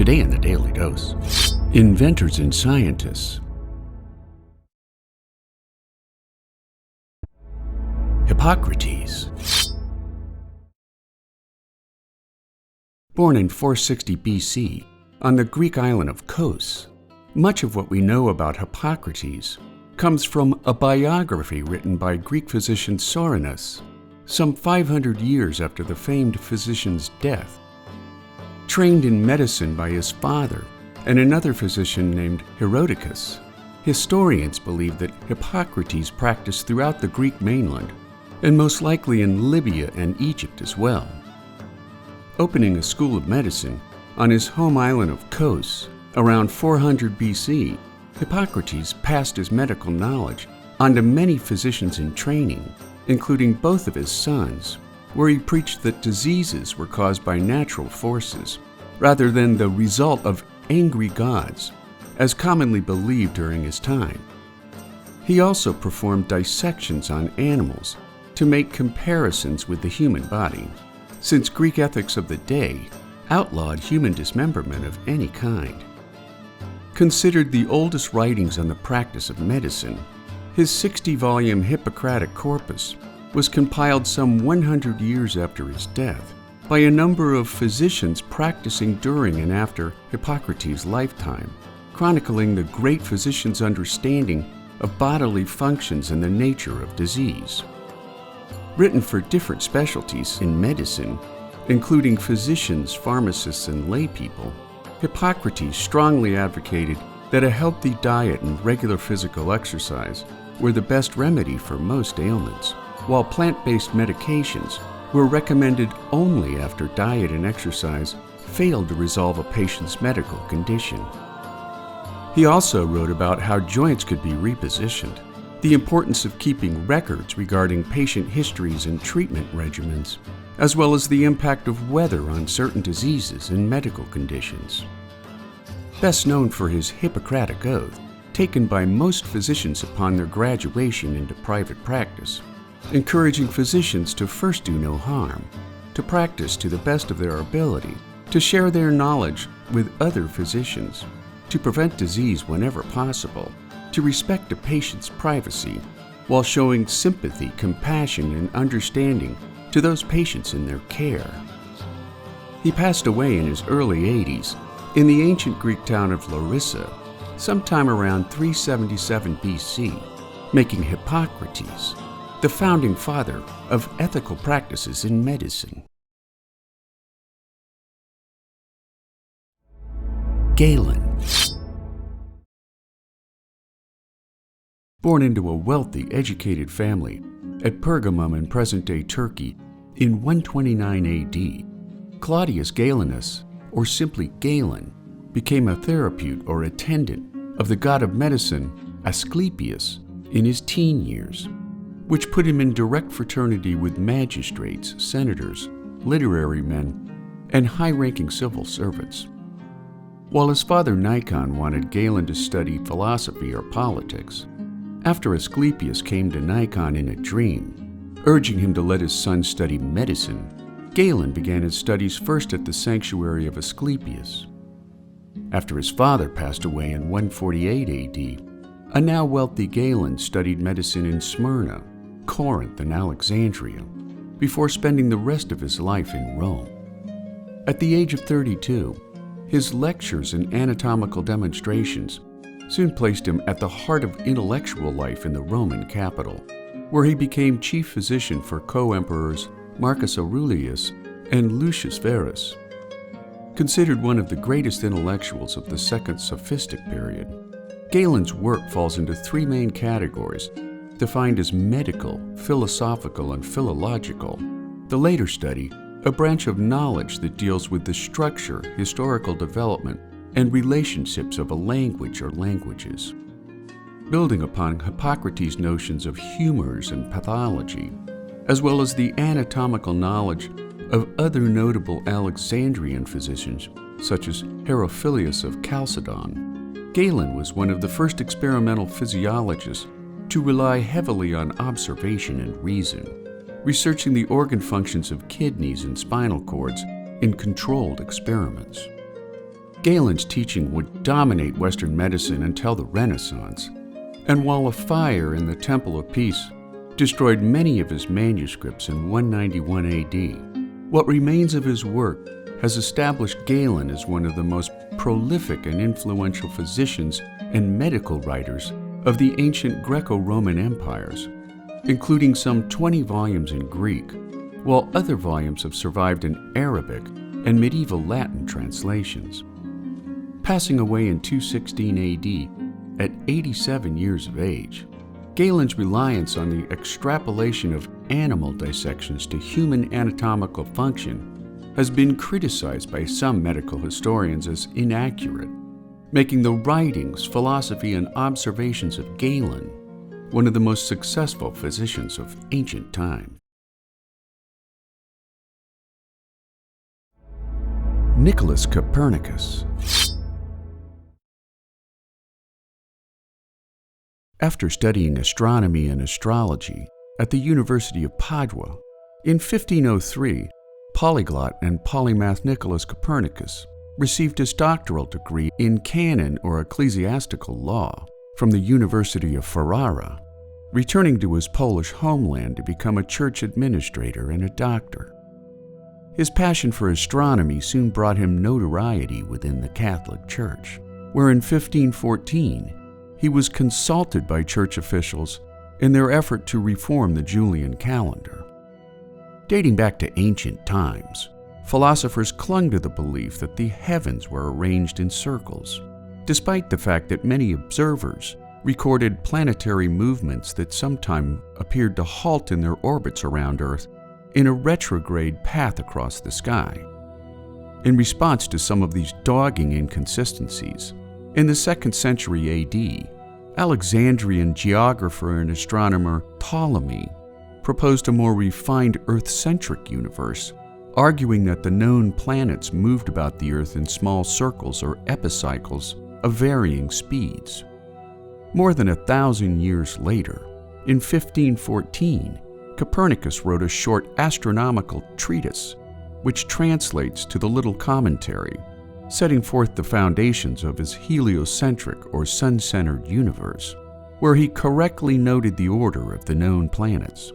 Today in the Daily Dose, inventors and scientists. Hippocrates. Born in 460 BC on the Greek island of Koch, much of what we know about Hippocrates comes from a biography written by Greek physician Soranus some 500 years after the famed physician's death. Trained in medicine by his father and another physician named Herodotus, historians believe that Hippocrates practiced throughout the Greek mainland and most likely in Libya and Egypt as well. Opening a school of medicine on his home island of Koch around 400 BC, Hippocrates passed his medical knowledge on to many physicians in training, including both of his sons, where he preached that diseases were caused by natural forces rather than the result of angry gods, as commonly believed during his time. He also performed dissections on animals to make comparisons with the human body, since Greek ethics of the day outlawed human dismemberment of any kind. Considered the oldest writings on the practice of medicine, his 60-volume Hippocratic corpus was compiled some 100 years after his death by a number of physicians practicing during and after Hippocrates' lifetime, chronicling the great physician's understanding of bodily functions and the nature of disease. Written for different specialties in medicine, including physicians, pharmacists, and laypeople, Hippocrates strongly advocated that a healthy diet and regular physical exercise were the best remedy for most ailments, while plant-based medications were recommended only after diet and exercise failed to resolve a patient's medical condition. He also wrote about how joints could be repositioned, the importance of keeping records regarding patient histories and treatment regimens, as well as the impact of weather on certain diseases and medical conditions. Best known for his Hippocratic Oath, taken by most physicians upon their graduation into private practice, encouraging physicians to first do no harm, to practice to the best of their ability, to share their knowledge with other physicians, to prevent disease whenever possible, to respect a patient's privacy, while showing sympathy, compassion, and understanding to those patients in their care. He passed away in his early 80s in the ancient Greek town of Larissa, sometime around 377 BC, making Hippocrates the founding father of ethical practices in medicine. Galen. Born into a wealthy, educated family at Pergamum in present-day Turkey in 129 AD, Claudius Galenus, or simply Galen, became a therapeut or attendant of the god of medicine Asclepius in his teen years, which put him in direct fraternity with magistrates, senators, literary men, and high-ranking civil servants. While his father Nikon wanted Galen to study philosophy or politics, after Asclepius came to Nikon in a dream, urging him to let his son study medicine, Galen began his studies first at the sanctuary of Asclepius. After his father passed away in 148 AD, a now wealthy Galen studied medicine in Smyrna, Corinth, and Alexandria, before spending the rest of his life in Rome. At the age of 32, his lectures and anatomical demonstrations soon placed him at the heart of intellectual life in the Roman capital, where he became chief physician for co-emperors Marcus Aurelius and Lucius Verus. Considered one of the greatest intellectuals of the Second Sophistic period, Galen's work falls into three main categories, defined as medical, philosophical, and philological. The later study, a branch of knowledge that deals with the structure, historical development, and relationships of a language or languages. Building upon Hippocrates' notions of humors and pathology, as well as the anatomical knowledge of other notable Alexandrian physicians, such as Herophilius of Chalcedon, Galen was one of the first experimental physiologists to rely heavily on observation and reason, researching the organ functions of kidneys and spinal cords in controlled experiments. Galen's teaching would dominate Western medicine until the Renaissance, and while a fire in the Temple of Peace destroyed many of his manuscripts in 191 AD, what remains of his work has established Galen as one of the most prolific and influential physicians and medical writers of the ancient Greco-Roman empires, including some 20 volumes in Greek, while other volumes have survived in Arabic and medieval Latin translations. Passing away in 216 AD at 87 years of age, Galen's reliance on the extrapolation of animal dissections to human anatomical function has been criticized by some medical historians as inaccurate, making the writings, philosophy, and observations of Galen one of the most successful physicians of ancient time. Nicolaus Copernicus. After studying astronomy and astrology at the University of Padua, in 1503, polyglot and polymath Nicolaus Copernicus received his doctoral degree in canon or ecclesiastical law from the University of Ferrara, returning to his Polish homeland to become a church administrator and a doctor. His passion for astronomy soon brought him notoriety within the Catholic Church, where in 1514 he was consulted by church officials in their effort to reform the Julian calendar. Dating back to ancient times, philosophers clung to the belief that the heavens were arranged in circles, despite the fact that many observers recorded planetary movements that sometimes appeared to halt in their orbits around Earth in a retrograde path across the sky. In response to some of these dogging inconsistencies, in the 2nd century AD, Alexandrian geographer and astronomer Ptolemy proposed a more refined Earth-centric universe, arguing that the known planets moved about the Earth in small circles or epicycles of varying speeds. More than 1,000 years later, in 1514, Copernicus wrote a short astronomical treatise, which translates to the Little Commentary, setting forth the foundations of his heliocentric or sun-centered universe, where he correctly noted the order of the known planets.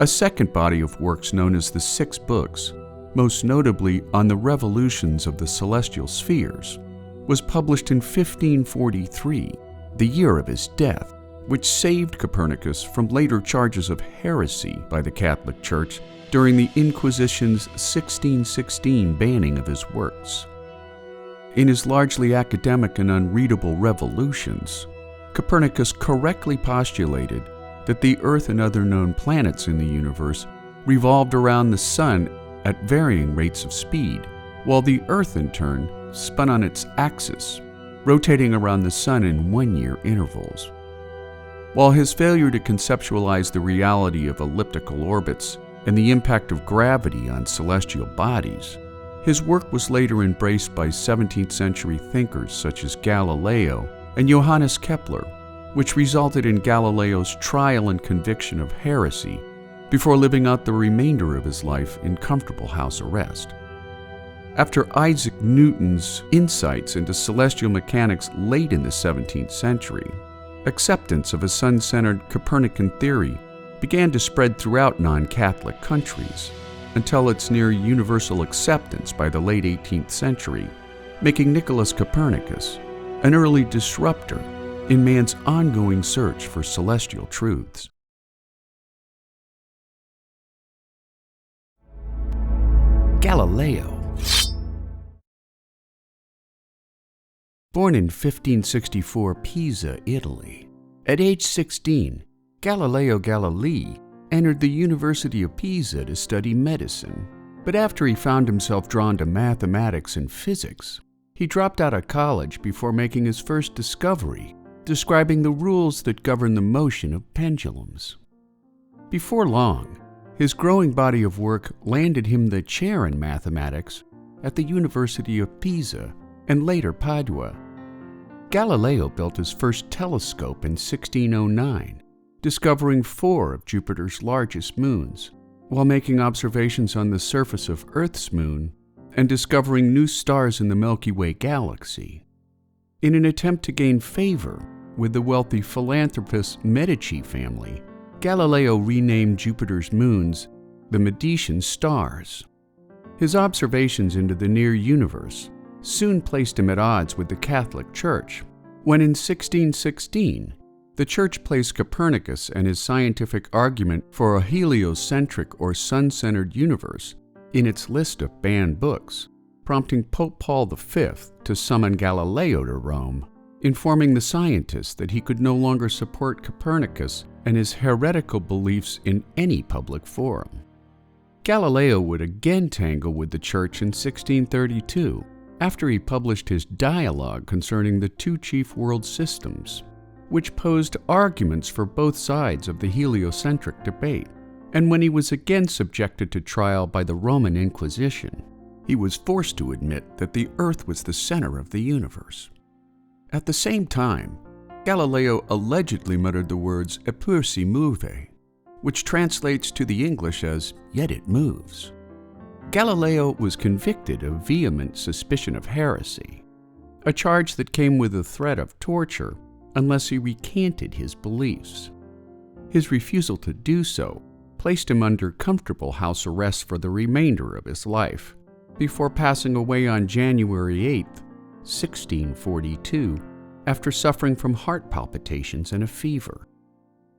A second body of works known as the Six Books, most notably on the revolutions of the celestial spheres, was published in 1543, the year of his death, which saved Copernicus from later charges of heresy by the Catholic Church during the Inquisition's 1616 banning of his works. In his largely academic and unreadable Revolutions, Copernicus correctly postulated that the Earth and other known planets in the universe revolved around the Sun at varying rates of speed, while the Earth in turn spun on its axis, rotating around the Sun in one-year intervals. While his failure to conceptualize the reality of elliptical orbits and the impact of gravity on celestial bodies, his work was later embraced by 17th century thinkers such as Galileo and Johannes Kepler, which resulted in Galileo's trial and conviction of heresy before living out the remainder of his life in comfortable house arrest. After Isaac Newton's insights into celestial mechanics late in the 17th century, acceptance of a sun-centered Copernican theory began to spread throughout non-Catholic countries until its near universal acceptance by the late 18th century, making Nicolaus Copernicus an early disruptor in man's ongoing search for celestial truths. Galileo. Born in 1564 Pisa, Italy, at age 16, Galileo Galilei entered the University of Pisa to study medicine, but after he found himself drawn to mathematics and physics, he dropped out of college before making his first discovery, describing the rules that govern the motion of pendulums. Before long, his growing body of work landed him the chair in mathematics at the University of Pisa and later Padua. Galileo built his first telescope in 1609, discovering 4 of Jupiter's largest moons, while making observations on the surface of Earth's moon and discovering new stars in the Milky Way galaxy. In an attempt to gain favor with the wealthy philanthropist Medici family, Galileo renamed Jupiter's moons the Medicean stars. His observations into the near universe soon placed him at odds with the Catholic Church, when in 1616, the Church placed Copernicus and his scientific argument for a heliocentric or sun-centered universe in its list of banned books, prompting Pope Paul V to summon Galileo to Rome, informing the scientist that he could no longer support Copernicus and his heretical beliefs in any public forum. Galileo would again tangle with the Church in 1632, after he published his dialogue concerning the two chief world systems, which posed arguments for both sides of the heliocentric debate, and when he was again subjected to trial by the Roman Inquisition, he was forced to admit that the Earth was the center of the universe. At the same time, Galileo allegedly muttered the words "eppur si muove," which translates to the English as "yet it moves." Galileo was convicted of vehement suspicion of heresy, a charge that came with the threat of torture unless he recanted his beliefs. His refusal to do so placed him under comfortable house arrest for the remainder of his life, before passing away on January 8, 1642, after suffering from heart palpitations and a fever.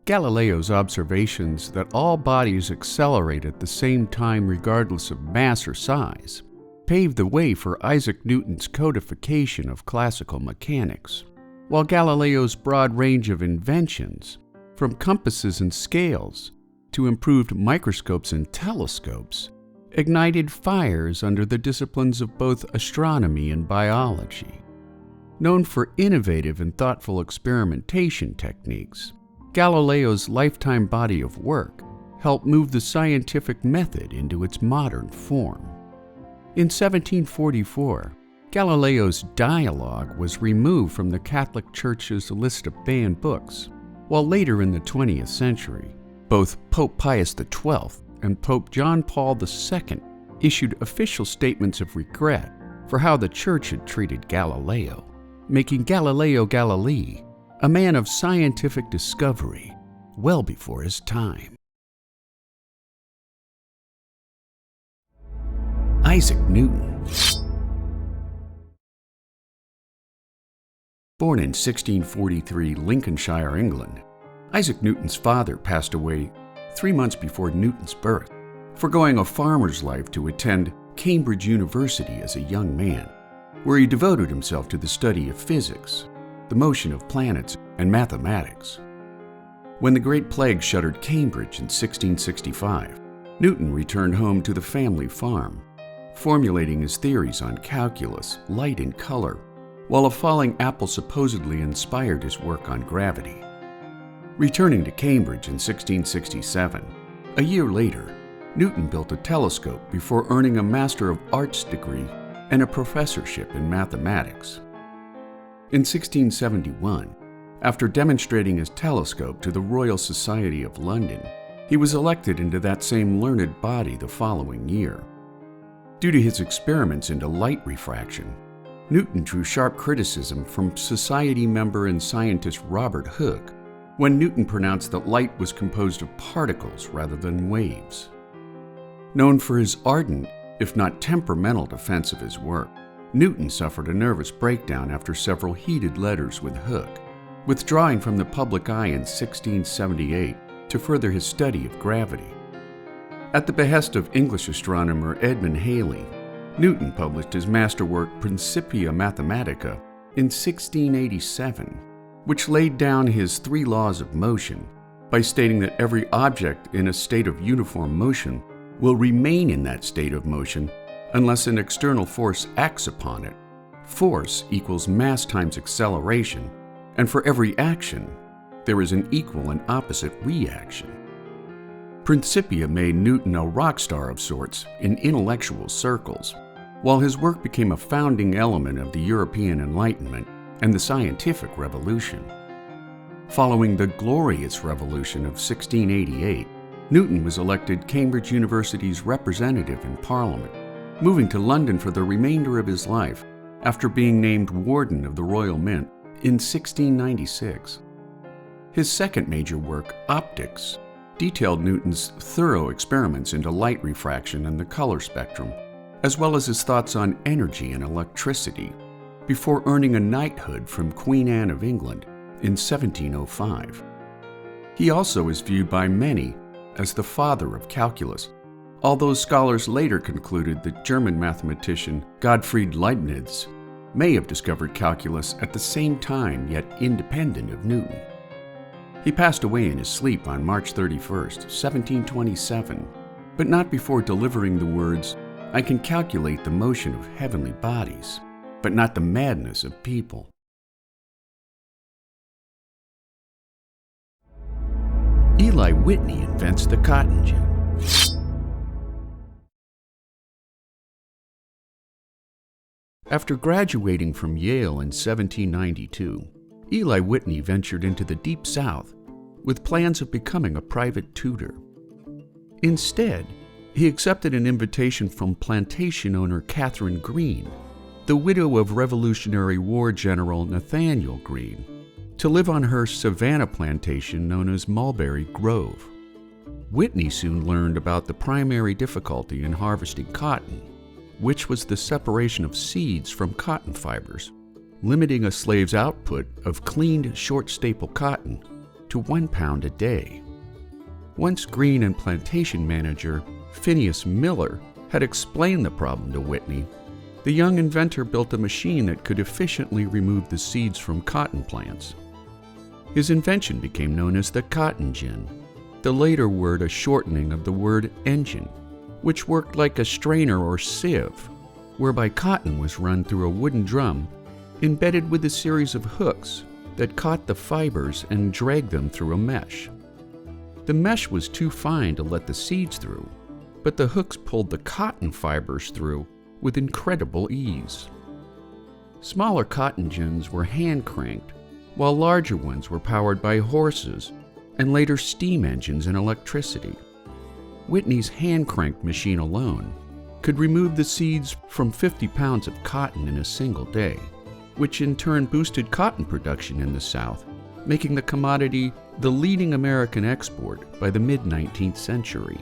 Galileo's observations that all bodies accelerate at the same time regardless of mass or size paved the way for Isaac Newton's codification of classical mechanics, while Galileo's broad range of inventions, from compasses and scales to improved microscopes and telescopes, ignited fires under the disciplines of both astronomy and biology. Known for innovative and thoughtful experimentation techniques, Galileo's lifetime body of work helped move the scientific method into its modern form. In 1744, Galileo's dialogue was removed from the Catholic Church's list of banned books, while later in the 20th century, both Pope Pius XII and Pope John Paul II issued official statements of regret for how the Church had treated Galileo, making Galileo Galilei a man of scientific discovery well before his time. Isaac Newton. Born in 1643, Lincolnshire, England, Isaac Newton's father passed away 3 months before Newton's birth, foregoing a farmer's life to attend Cambridge University as a young man, where he devoted himself to the study of physics, the motion of planets, and mathematics. When the Great Plague shuttered Cambridge in 1665, Newton returned home to the family farm, formulating his theories on calculus, light, and color, while a falling apple supposedly inspired his work on gravity. Returning to Cambridge in 1667, a year later, Newton built a telescope before earning a Master of Arts degree and a professorship in mathematics. In 1671, after demonstrating his telescope to the Royal Society of London, he was elected into that same learned body the following year. Due to his experiments into light refraction, Newton drew sharp criticism from Society member and scientist Robert Hooke when Newton pronounced that light was composed of particles rather than waves. Known for his ardent, if not temperamental, defense of his work, Newton suffered a nervous breakdown after several heated letters with Hooke, withdrawing from the public eye in 1678 to further his study of gravity. At the behest of English astronomer Edmund Halley, Newton published his masterwork Principia Mathematica in 1687, which laid down his 3 laws of motion by stating that every object in a state of uniform motion will remain in that state of motion unless an external force acts upon it. Force equals mass times acceleration, and for every action, there is an equal and opposite reaction. Principia made Newton a rock star of sorts in intellectual circles, while his work became a founding element of the European Enlightenment and the scientific revolution. Following the Glorious Revolution of 1688, Newton was elected Cambridge University's representative in Parliament, moving to London for the remainder of his life after being named Warden of the Royal Mint in 1696. His second major work, Optics, detailed Newton's thorough experiments into light refraction and the color spectrum, as well as his thoughts on energy and electricity, before earning a knighthood from Queen Anne of England in 1705. He also is viewed by many as the father of calculus, although scholars later concluded that German mathematician Gottfried Leibniz may have discovered calculus at the same time yet independent of Newton. He passed away in his sleep on March 31st, 1727, but not before delivering the words, "I can calculate the motion of heavenly bodies, but not the madness of people." Eli Whitney invents the cotton gin. After graduating from Yale in 1792, Eli Whitney ventured into the Deep South with plans of becoming a private tutor. Instead, he accepted an invitation from plantation owner Catherine Greene, the widow of Revolutionary War General Nathaniel Greene, to live on her Savannah plantation known as Mulberry Grove. Whitney soon learned about the primary difficulty in harvesting cotton, which was the separation of seeds from cotton fibers, limiting a slave's output of cleaned short staple cotton to 1 pound a day. Once Greene and plantation manager Phineas Miller had explained the problem to Whitney, the young inventor built a machine that could efficiently remove the seeds from cotton plants. His invention became known as the cotton gin, the later word a shortening of the word engine, which worked like a strainer or sieve, whereby cotton was run through a wooden drum embedded with a series of hooks that caught the fibers and dragged them through a mesh. The mesh was too fine to let the seeds through, but the hooks pulled the cotton fibers through with incredible ease. Smaller cotton gins were hand-cranked, while larger ones were powered by horses and later steam engines and electricity. Whitney's hand-cranked machine alone could remove the seeds from 50 pounds of cotton in a single day, which in turn boosted cotton production in the South, making the commodity the leading American export by the mid-19th century.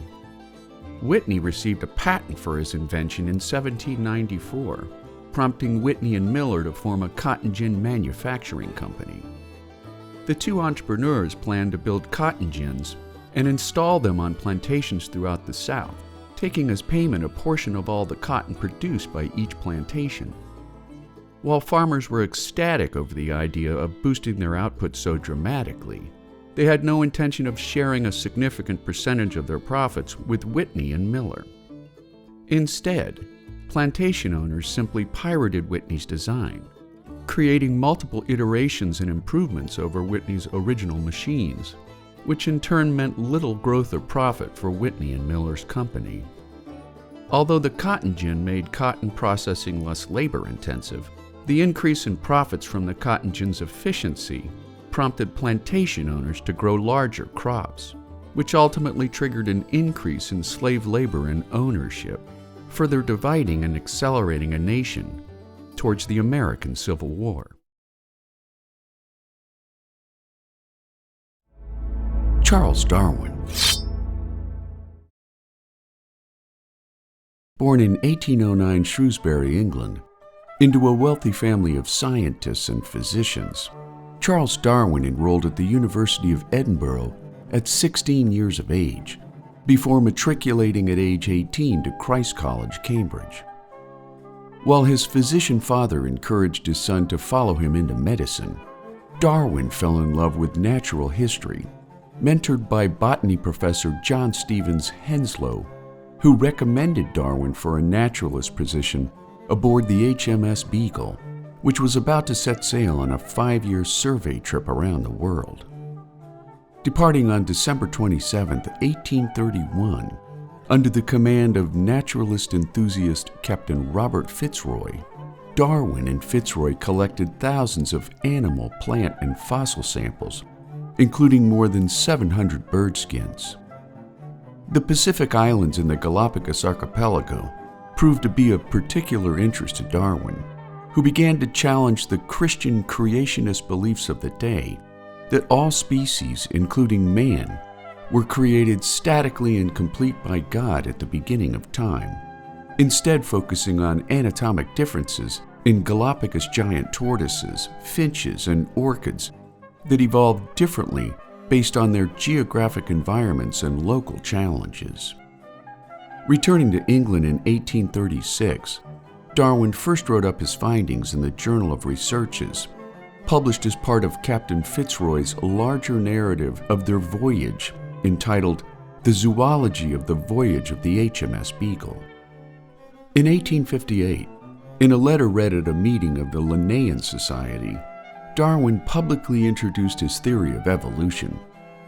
Whitney received a patent for his invention in 1794, prompting Whitney and Miller to form a cotton gin manufacturing company. The two entrepreneurs planned to build cotton gins and install them on plantations throughout the South, taking as payment a portion of all the cotton produced by each plantation. While farmers were ecstatic over the idea of boosting their output so dramatically, they had no intention of sharing a significant percentage of their profits with Whitney and Miller. Instead, plantation owners simply pirated Whitney's design, creating multiple iterations and improvements over Whitney's original machines, which in turn meant little growth or profit for Whitney and Miller's company. Although the cotton gin made cotton processing less labor-intensive, the increase in profits from the cotton gin's efficiency prompted plantation owners to grow larger crops, which ultimately triggered an increase in slave labor and ownership, further dividing and accelerating a nation towards the American Civil War. Charles Darwin. Born in 1809 Shrewsbury, England, into a wealthy family of scientists and physicians, Charles Darwin enrolled at the University of Edinburgh at 16 years of age, before matriculating at age 18 to Christ's College, Cambridge. While his physician father encouraged his son to follow him into medicine, Darwin fell in love with natural history, mentored by botany professor John Stevens Henslow, who recommended Darwin for a naturalist position aboard the HMS Beagle, which was about to set sail on a 5-year survey trip around the world. Departing on December 27, 1831, under the command of naturalist enthusiast Captain Robert Fitzroy, Darwin and Fitzroy collected thousands of animal, plant, and fossil samples, including more than 700 bird skins. The Pacific Islands in the Galapagos archipelago proved to be of particular interest to Darwin, who began to challenge the Christian creationist beliefs of the day that all species, including man, were created statically and complete by God at the beginning of time, instead focusing on anatomic differences in Galapagos giant tortoises, finches, and orchids that evolved differently based on their geographic environments and local challenges. Returning to England in 1836, Darwin first wrote up his findings in the Journal of Researches, published as part of Captain Fitzroy's larger narrative of their voyage entitled The Zoology of the Voyage of the HMS Beagle. In 1858, in a letter read at a meeting of the Linnaean Society, Darwin publicly introduced his theory of evolution,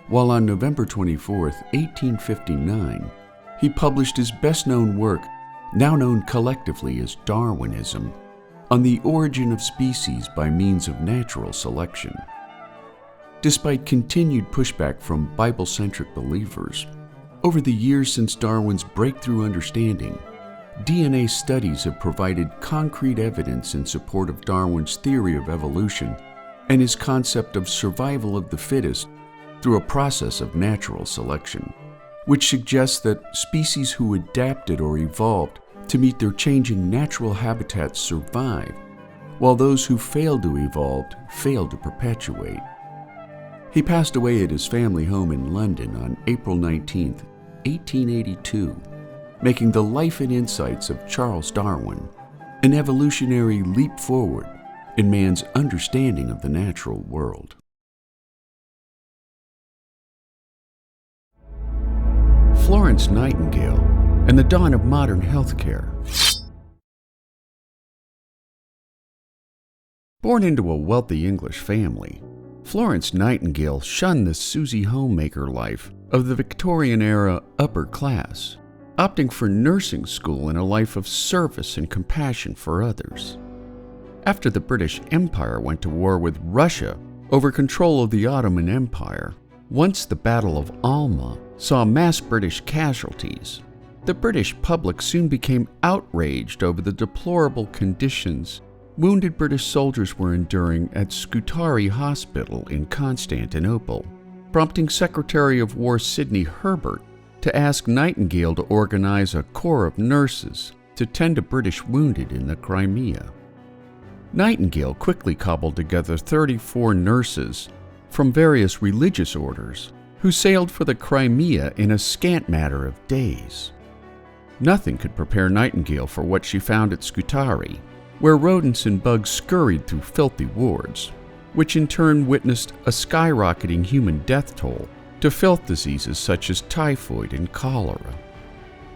while on November 24, 1859, he published his best-known work, now known collectively as Darwinism, on the origin of species by means of natural selection. Despite continued pushback from Bible-centric believers, over the years since Darwin's breakthrough understanding, DNA studies have provided concrete evidence in support of Darwin's theory of evolution and his concept of survival of the fittest through a process of natural selection, which suggests that species who adapted or evolved to meet their changing natural habitats survive, while those who failed to evolve failed to perpetuate. He passed away at his family home in London on April 19, 1882, making the life and insights of Charles Darwin an evolutionary leap forward in man's understanding of the natural world. Florence Nightingale and the dawn of modern healthcare. Born into a wealthy English family, Florence Nightingale shunned the Susie homemaker life of the Victorian-era upper class, opting for nursing school and a life of service and compassion for others. After the British Empire went to war with Russia over control of the Ottoman Empire, once the Battle of Alma saw mass British casualties, the British public soon became outraged over the deplorable conditions wounded British soldiers were enduring at Scutari Hospital in Constantinople, prompting Secretary of War Sidney Herbert to ask Nightingale to organize a corps of nurses to tend to British wounded in the Crimea. Nightingale quickly cobbled together 34 nurses from various religious orders who sailed for the Crimea in a scant matter of days. Nothing could prepare Nightingale for what she found at Scutari, where rodents and bugs scurried through filthy wards, which in turn witnessed a skyrocketing human death toll to filth diseases such as typhoid and cholera.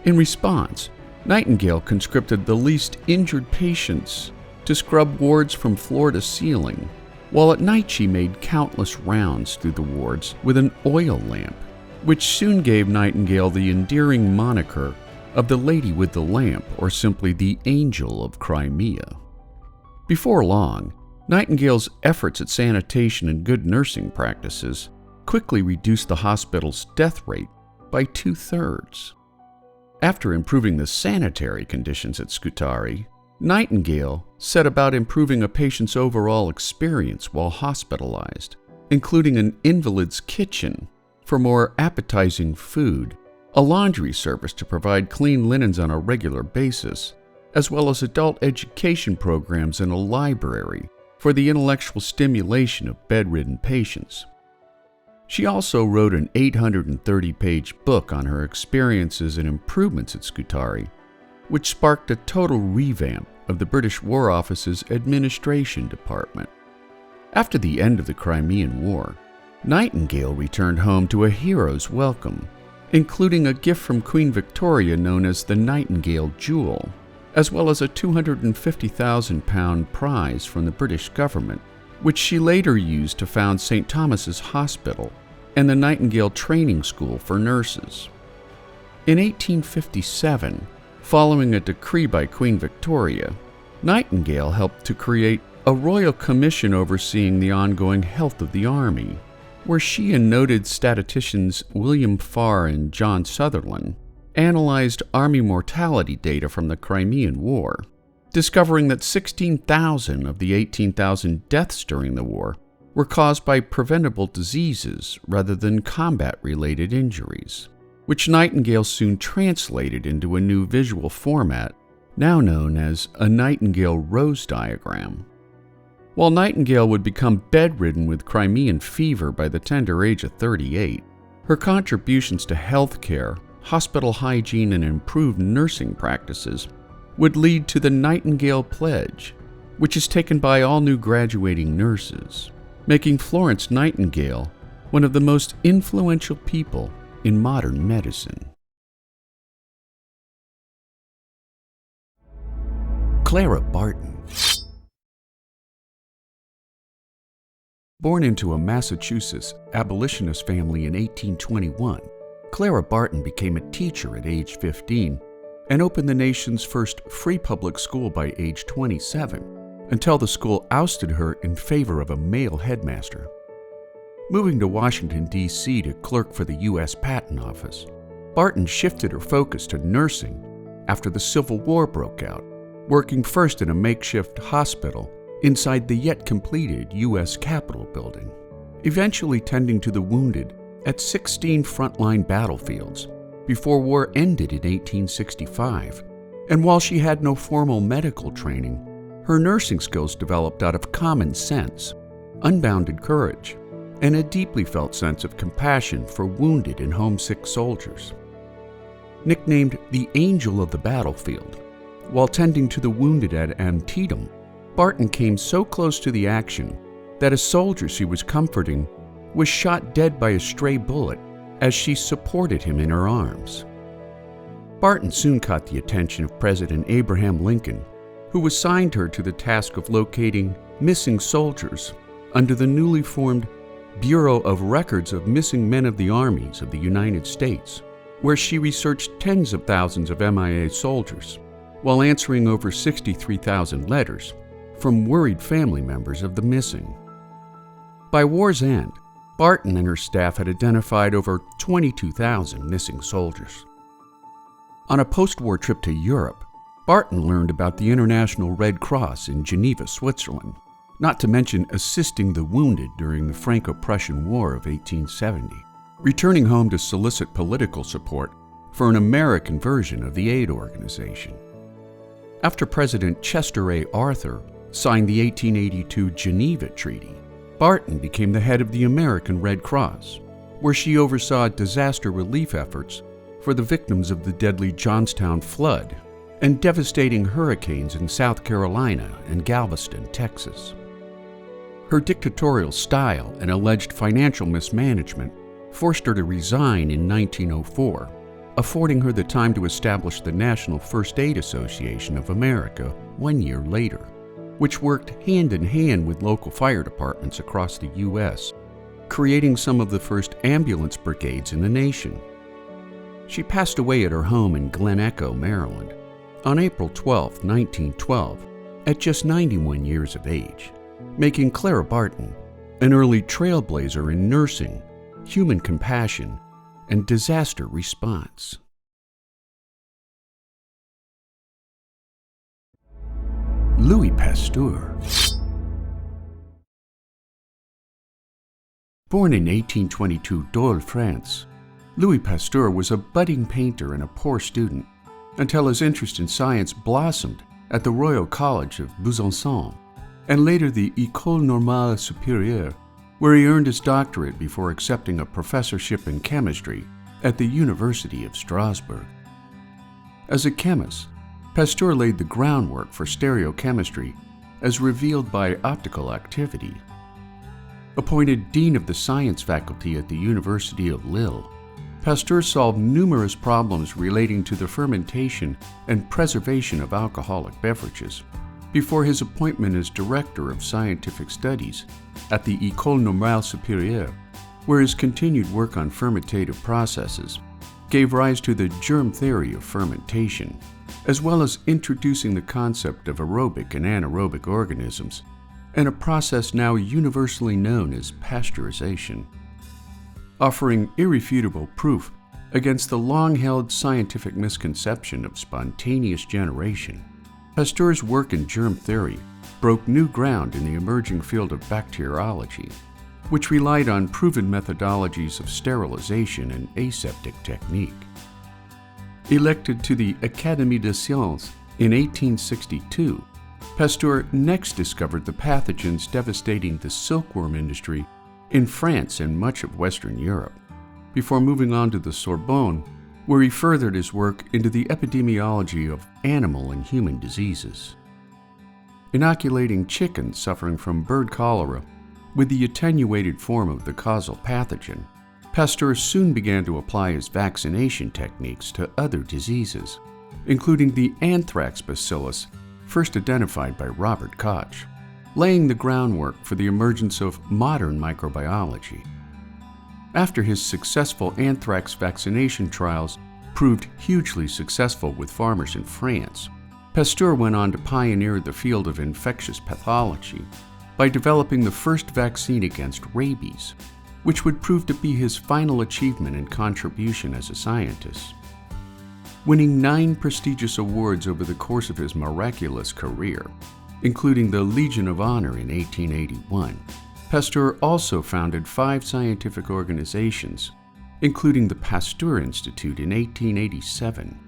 In response, Nightingale conscripted the least injured patients to scrub wards from floor to ceiling, while at night she made countless rounds through the wards with an oil lamp, which soon gave Nightingale the endearing moniker of the Lady with the Lamp, or simply the Angel of Crimea. Before long, Nightingale's efforts at sanitation and good nursing practices quickly reduced the hospital's death rate by 2/3. After improving the sanitary conditions at Scutari, Nightingale set about improving a patient's overall experience while hospitalized, including an invalid's kitchen for more appetizing food, a laundry service to provide clean linens on a regular basis, as well as adult education programs and a library for the intellectual stimulation of bedridden patients. She also wrote an 830-page book on her experiences and improvements at Scutari, which sparked a total revamp of the British War Office's administration department. After the end of the Crimean War, Nightingale returned home to a hero's welcome, including a gift from Queen Victoria known as the Nightingale Jewel, as well as a £250,000 prize from the British government, which she later used to found St. Thomas's Hospital and the Nightingale Training School for Nurses. In 1857, following a decree by Queen Victoria, Nightingale helped to create a royal commission overseeing the ongoing health of the army, where she and noted statisticians William Farr and John Sutherland analyzed army mortality data from the Crimean War, discovering that 16,000 of the 18,000 deaths during the war were caused by preventable diseases rather than combat-related injuries, which Nightingale soon translated into a new visual format, now known as a Nightingale Rose diagram. While Nightingale would become bedridden with Crimean fever by the tender age of 38, her contributions to healthcare, hospital hygiene, and improved nursing practices would lead to the Nightingale Pledge, which is taken by all new graduating nurses, making Florence Nightingale one of the most influential people in modern medicine. Clara Barton. Born into a Massachusetts abolitionist family in 1821, Clara Barton became a teacher at age 15 and opened the nation's first free public school by age 27, until the school ousted her in favor of a male headmaster. Moving to Washington, D.C. to clerk for the U.S. Patent Office, Barton shifted her focus to nursing after the Civil War broke out, working first in a makeshift hospital inside the yet-completed U.S. Capitol building, eventually tending to the wounded at 16 frontline battlefields before war ended in 1865. And while she had no formal medical training, her nursing skills developed out of common sense, unbounded courage, and a deeply felt sense of compassion for wounded and homesick soldiers. Nicknamed the Angel of the Battlefield, while tending to the wounded at Antietam, Barton came so close to the action that a soldier she was comforting was shot dead by a stray bullet as she supported him in her arms. Barton soon caught the attention of President Abraham Lincoln, who assigned her to the task of locating missing soldiers under the newly formed Bureau of Records of Missing Men of the Armies of the United States, where she researched tens of thousands of MIA soldiers, while answering over 63,000 letters from worried family members of the missing. By war's end, Barton and her staff had identified over 22,000 missing soldiers. On a post-war trip to Europe, Barton learned about the International Red Cross in Geneva, Switzerland, not to mention assisting the wounded during the Franco-Prussian War of 1870, returning home to solicit political support for an American version of the aid organization. After President Chester A. Arthur signed the 1882 Geneva Treaty, Barton became the head of the American Red Cross, where she oversaw disaster relief efforts for the victims of the deadly Johnstown flood and devastating hurricanes in South Carolina and Galveston, Texas. Her dictatorial style and alleged financial mismanagement forced her to resign in 1904, affording her the time to establish the National First Aid Association of America 1 year later, which worked hand in hand with local fire departments across the U.S., creating some of the first ambulance brigades in the nation. She passed away at her home in Glen Echo, Maryland, on April 12, 1912, at just 91 years of age, making Clara Barton an early trailblazer in nursing, human compassion, and disaster response. Louis Pasteur. Born in 1822 Dole, France, Louis Pasteur was a budding painter and a poor student until his interest in science blossomed at the Royal College of Besançon and later the École Normale Supérieure, where he earned his doctorate before accepting a professorship in chemistry at the University of Strasbourg. As a chemist, Pasteur laid the groundwork for stereochemistry as revealed by optical activity. Appointed Dean of the Science Faculty at the University of Lille, Pasteur solved numerous problems relating to the fermentation and preservation of alcoholic beverages before his appointment as Director of Scientific Studies at the École Normale Supérieure, where his continued work on fermentative processes gave rise to the germ theory of fermentation, as well as introducing the concept of aerobic and anaerobic organisms, and a process now universally known as pasteurization. Offering irrefutable proof against the long-held scientific misconception of spontaneous generation. Pasteur's work in germ theory broke new ground in the emerging field of bacteriology, which relied on proven methodologies of sterilization and aseptic technique. Elected to the Académie des Sciences in 1862, Pasteur next discovered the pathogens devastating the silkworm industry in France and much of Western Europe, before moving on to the Sorbonne, where he furthered his work into the epidemiology of animal and human diseases. Inoculating chickens suffering from bird cholera with the attenuated form of the causal pathogen, Pasteur soon began to apply his vaccination techniques to other diseases, including the anthrax bacillus first identified by Robert Koch, laying the groundwork for the emergence of modern microbiology. After his successful anthrax vaccination trials proved hugely successful with farmers in France, Pasteur went on to pioneer the field of infectious pathology by developing the first vaccine against rabies, which would prove to be his final achievement and contribution as a scientist. Winning 9 prestigious awards over the course of his miraculous career, including the Legion of Honor in 1881, Pasteur also founded 5 scientific organizations, including the Pasteur Institute in 1887.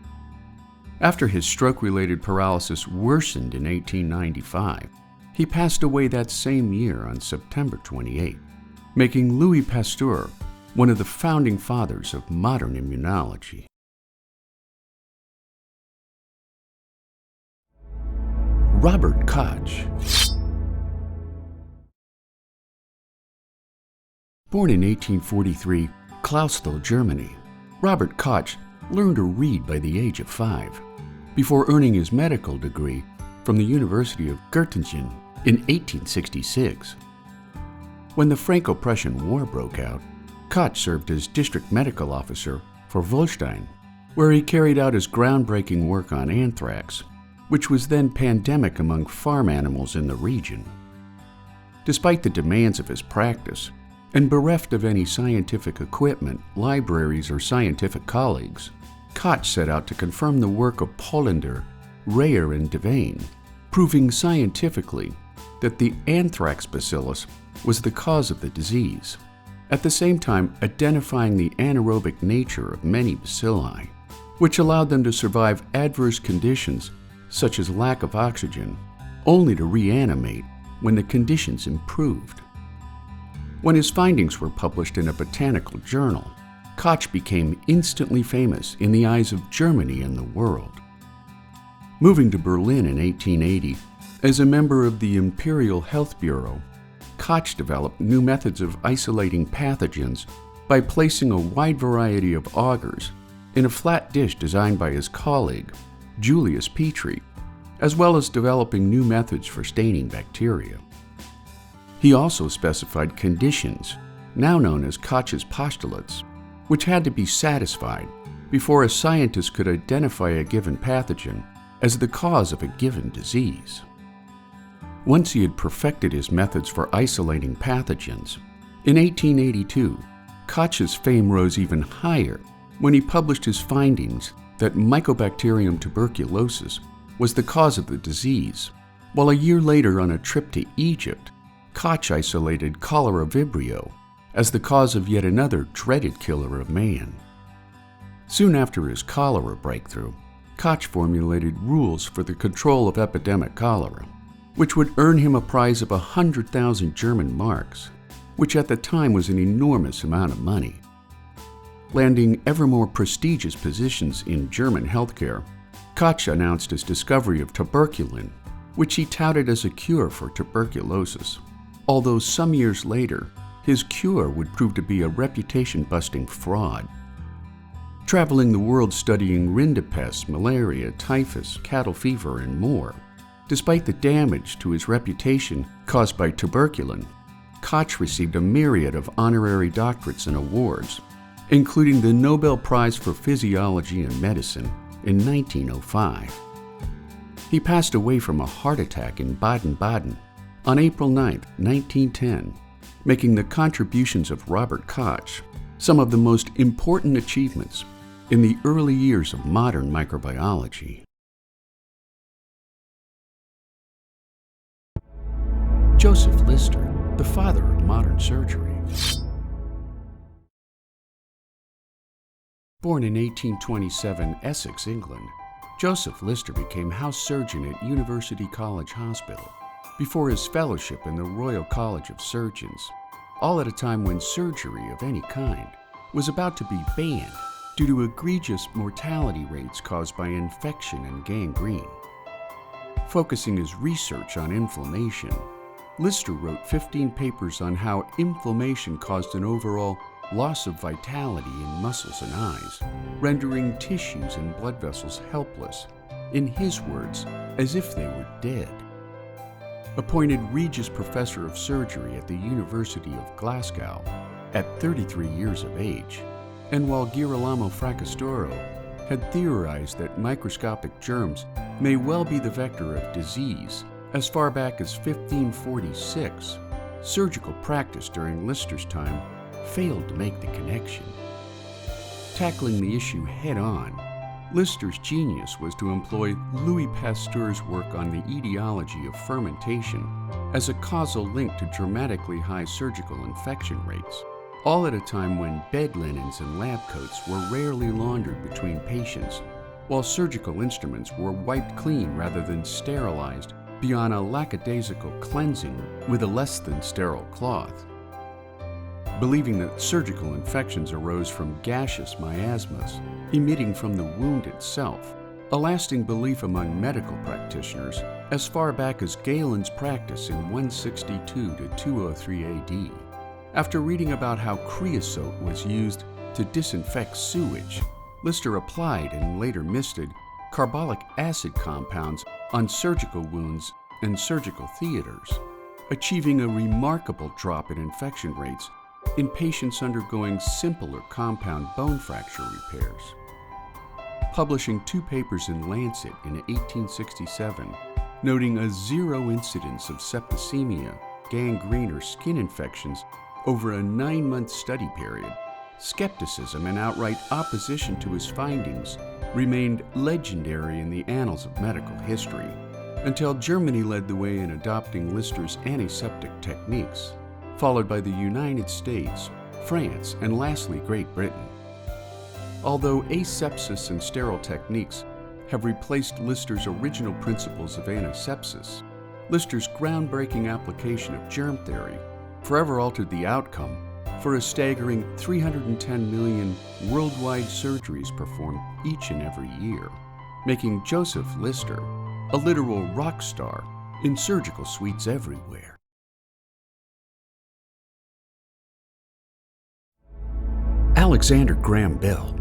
After his stroke-related paralysis worsened in 1895, he passed away that same year on September 28, making Louis Pasteur one of the founding fathers of modern immunology. Robert Koch. Born in 1843, Clausthal, Germany, Robert Koch learned to read by the age of 5, before earning his medical degree from the University of Göttingen in 1866. When the Franco-Prussian War broke out, Koch served as district medical officer for Wolstein, where he carried out his groundbreaking work on anthrax, which was then pandemic among farm animals in the region. Despite the demands of his practice, and bereft of any scientific equipment, libraries, or scientific colleagues, Koch set out to confirm the work of Polander, Reyer, and Devane, proving scientifically that the anthrax bacillus was the cause of the disease, at the same time identifying the anaerobic nature of many bacilli, which allowed them to survive adverse conditions such as lack of oxygen, only to reanimate when the conditions improved. When his findings were published in a botanical journal, Koch became instantly famous in the eyes of Germany and the world. Moving to Berlin in 1880, as a member of the Imperial Health Bureau, Koch developed new methods of isolating pathogens by placing a wide variety of augurs in a flat dish designed by his colleague, Julius Petri, as well as developing new methods for staining bacteria. He also specified conditions, now known as Koch's postulates, which had to be satisfied before a scientist could identify a given pathogen as the cause of a given disease. Once he had perfected his methods for isolating pathogens, in 1882, Koch's fame rose even higher when he published his findings that Mycobacterium tuberculosis was the cause of the disease, while a year later on a trip to Egypt, Koch isolated cholera vibrio as the cause of yet another dreaded killer of man. Soon after his cholera breakthrough, Koch formulated rules for the control of epidemic cholera, which would earn him a prize of 100,000 German marks, which at the time was an enormous amount of money. Landing ever more prestigious positions in German healthcare, Koch announced his discovery of tuberculin, which he touted as a cure for tuberculosis, although some years later, his cure would prove to be a reputation-busting fraud. Traveling the world studying rinderpest, malaria, typhus, cattle fever, and more, despite the damage to his reputation caused by tuberculin, Koch received a myriad of honorary doctorates and awards, including the Nobel Prize for Physiology and Medicine in 1905. He passed away from a heart attack in Baden-Baden on April 9, 1910, making the contributions of Robert Koch some of the most important achievements in the early years of modern microbiology. Joseph Lister, the father of modern surgery. Born in 1827, Essex, England, Joseph Lister became house surgeon at University College Hospital before his fellowship in the Royal College of Surgeons, all at a time when surgery of any kind was about to be banned due to egregious mortality rates caused by infection and gangrene. Focusing his research on inflammation, Lister wrote 15 papers on how inflammation caused an overall loss of vitality in muscles and eyes, rendering tissues and blood vessels helpless, in his words, as if they were dead. Appointed Regius Professor of Surgery at the University of Glasgow at 33 years of age, and while Girolamo Fracastoro had theorized that microscopic germs may well be the vector of disease as far back as 1546, surgical practice during Lister's time failed to make the connection. Tackling the issue head-on, Lister's genius was to employ Louis Pasteur's work on the etiology of fermentation as a causal link to dramatically high surgical infection rates, all at a time when bed linens and lab coats were rarely laundered between patients, while surgical instruments were wiped clean rather than sterilized beyond a lackadaisical cleansing with a less than sterile cloth. Believing that surgical infections arose from gaseous miasmas emitting from the wound itself, a lasting belief among medical practitioners as far back as Galen's practice in 162 to 203 AD. After reading about how creosote was used to disinfect sewage, Lister applied and later misted carbolic acid compounds on surgical wounds and surgical theaters, achieving a remarkable drop in infection rates in patients undergoing simple or compound bone fracture repairs. Publishing 2 papers in Lancet in 1867, noting a 0 incidence of septicemia, gangrene, or skin infections over a 9-month study period, skepticism and outright opposition to his findings remained legendary in the annals of medical history, until Germany led the way in adopting Lister's antiseptic techniques, followed by the United States, France, and lastly Great Britain. Although asepsis and sterile techniques have replaced Lister's original principles of antisepsis, Lister's groundbreaking application of germ theory forever altered the outcome for a staggering 310 million worldwide surgeries performed each and every year, making Joseph Lister a literal rock star in surgical suites everywhere. Alexander Graham Bell.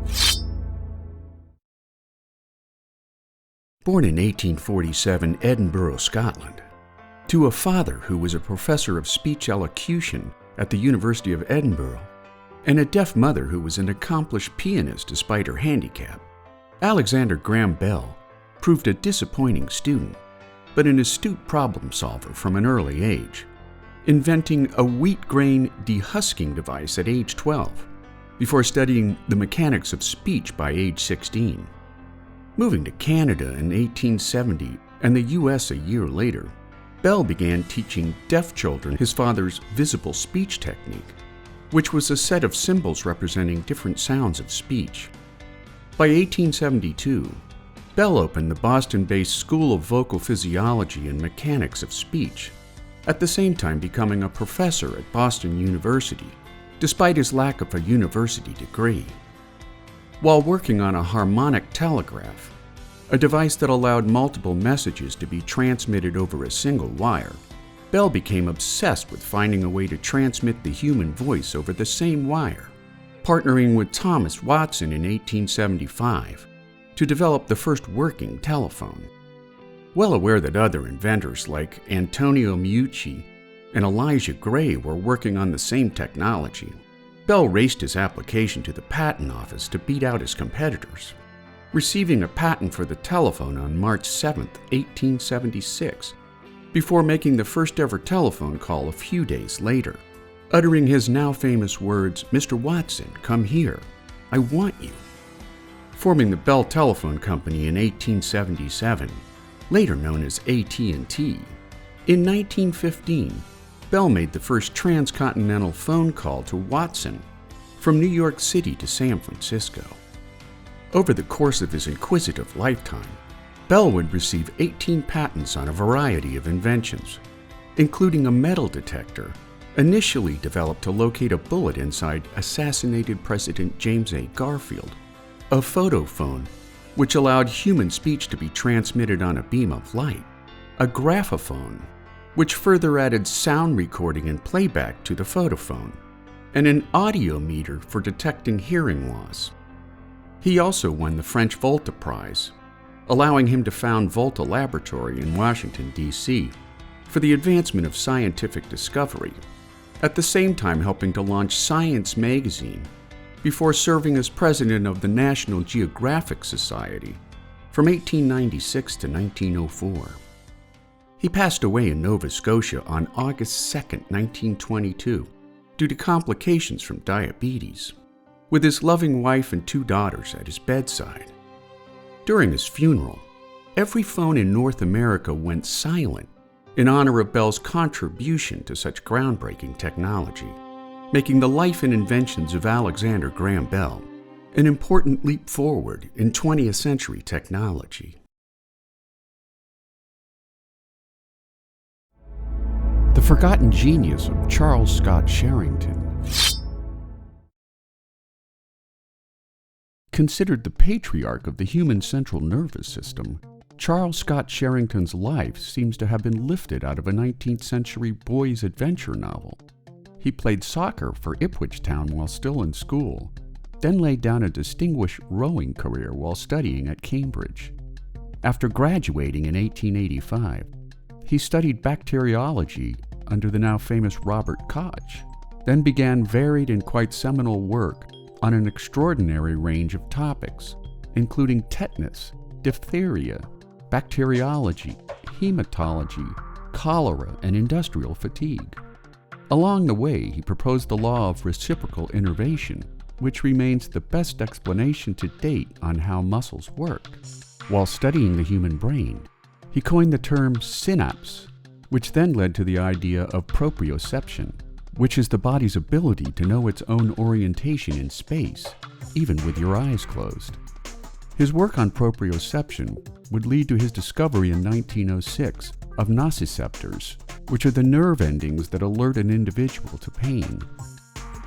Born in 1847, Edinburgh, Scotland, to a father who was a professor of speech elocution at the University of Edinburgh, and a deaf mother who was an accomplished pianist despite her handicap, Alexander Graham Bell proved a disappointing student, but an astute problem solver from an early age, inventing a wheat grain dehusking device at age 12, before studying the mechanics of speech by age 16. Moving to Canada in 1870 and the US a year later, Bell began teaching deaf children his father's visible speech technique, which was a set of symbols representing different sounds of speech. By 1872, Bell opened the Boston-based School of Vocal Physiology and Mechanics of Speech, at the same time becoming a professor at Boston University, despite his lack of a university degree. While working on a harmonic telegraph, a device that allowed multiple messages to be transmitted over a single wire, Bell became obsessed with finding a way to transmit the human voice over the same wire, partnering with Thomas Watson in 1875 to develop the first working telephone. Well aware that other inventors like Antonio Meucci and Elijah Gray were working on the same technology, Bell raced his application to the patent office to beat out his competitors, receiving a patent for the telephone on March 7, 1876, before making the first ever telephone call a few days later, uttering his now famous words, "Mr. Watson, come here. I want you." forming the Bell Telephone Company in 1877, later known as AT&T. In 1915, Bell made the first transcontinental phone call to Watson from New York City to San Francisco. Over the course of his inquisitive lifetime, Bell would receive 18 patents on a variety of inventions, including a metal detector initially developed to locate a bullet inside assassinated President James A. Garfield, a photophone which allowed human speech to be transmitted on a beam of light, a graphophone which further added sound recording and playback to the photophone, and an audiometer for detecting hearing loss. He also won the French Volta Prize, allowing him to found Volta Laboratory in Washington, D.C., for the advancement of scientific discovery, at the same time helping to launch Science magazine before serving as president of the National Geographic Society from 1896 to 1904. He passed away in Nova Scotia on August 2, 1922, due to complications from diabetes, with his loving wife and 2 daughters at his bedside. During his funeral, every phone in North America went silent in honor of Bell's contribution to such groundbreaking technology, making the life and inventions of Alexander Graham Bell an important leap forward in 20th century technology. The forgotten genius of Charles Scott Sherrington. Considered the patriarch of the human central nervous system, Charles Scott Sherrington's life seems to have been lifted out of a 19th century boy's adventure novel. He played soccer for Ipswich Town while still in school, then laid down a distinguished rowing career while studying at Cambridge. After graduating in 1885, he studied bacteriology under the now famous Robert Koch, then began varied and quite seminal work on an extraordinary range of topics, including tetanus, diphtheria, bacteriology, hematology, cholera, and industrial fatigue. Along the way, he proposed the law of reciprocal innervation, which remains the best explanation to date on how muscles work. While studying the human brain, he coined the term synapse, which then led to the idea of proprioception, which is the body's ability to know its own orientation in space, even with your eyes closed. His work on proprioception would lead to his discovery in 1906 of nociceptors, which are the nerve endings that alert an individual to pain.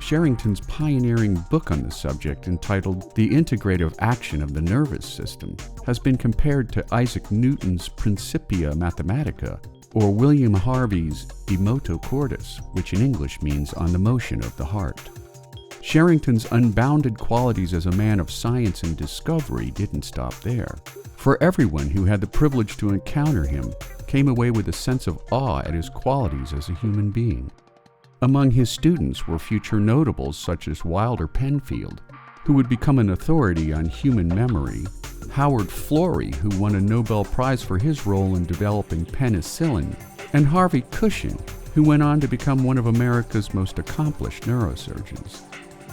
Sherrington's pioneering book on the subject, entitled The Integrative Action of the Nervous System, has been compared to Isaac Newton's Principia Mathematica or William Harvey's De Motu Cordis, which in English means on the motion of the heart. Sherrington's unbounded qualities as a man of science and discovery didn't stop there, for everyone who had the privilege to encounter him came away with a sense of awe at his qualities as a human being. Among his students were future notables such as Wilder Penfield, who would become an authority on human memory, Howard Florey, who won a Nobel Prize for his role in developing penicillin, and Harvey Cushing, who went on to become one of America's most accomplished neurosurgeons.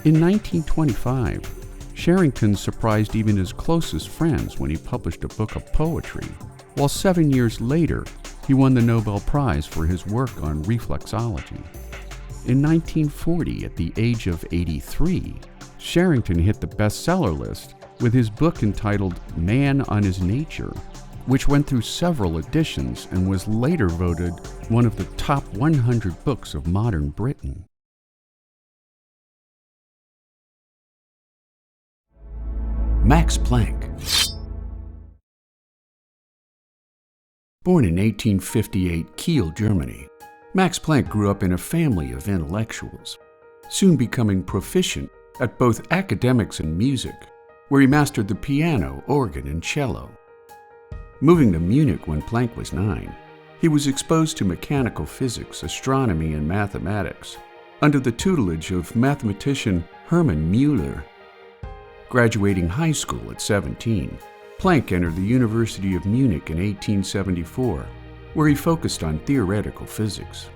In 1925, Sherrington surprised even his closest friends when he published a book of poetry, while 7 years later, he won the Nobel Prize for his work on reflexology. In 1940, at the age of 83, Sherrington hit the bestseller list with his book entitled Man on His Nature, which went through several editions and was later voted one of the top 100 books of modern Britain. Max Planck. Born in 1858, Kiel, Germany, Max Planck grew up in a family of intellectuals, soon becoming proficient at both academics and music, where he mastered the piano, organ, and cello. Moving to Munich when Planck was 9, he was exposed to mechanical physics, astronomy, and mathematics under the tutelage of mathematician Hermann Müller. Graduating high school at 17, Planck entered the University of Munich in 1874, where he focused on theoretical physics.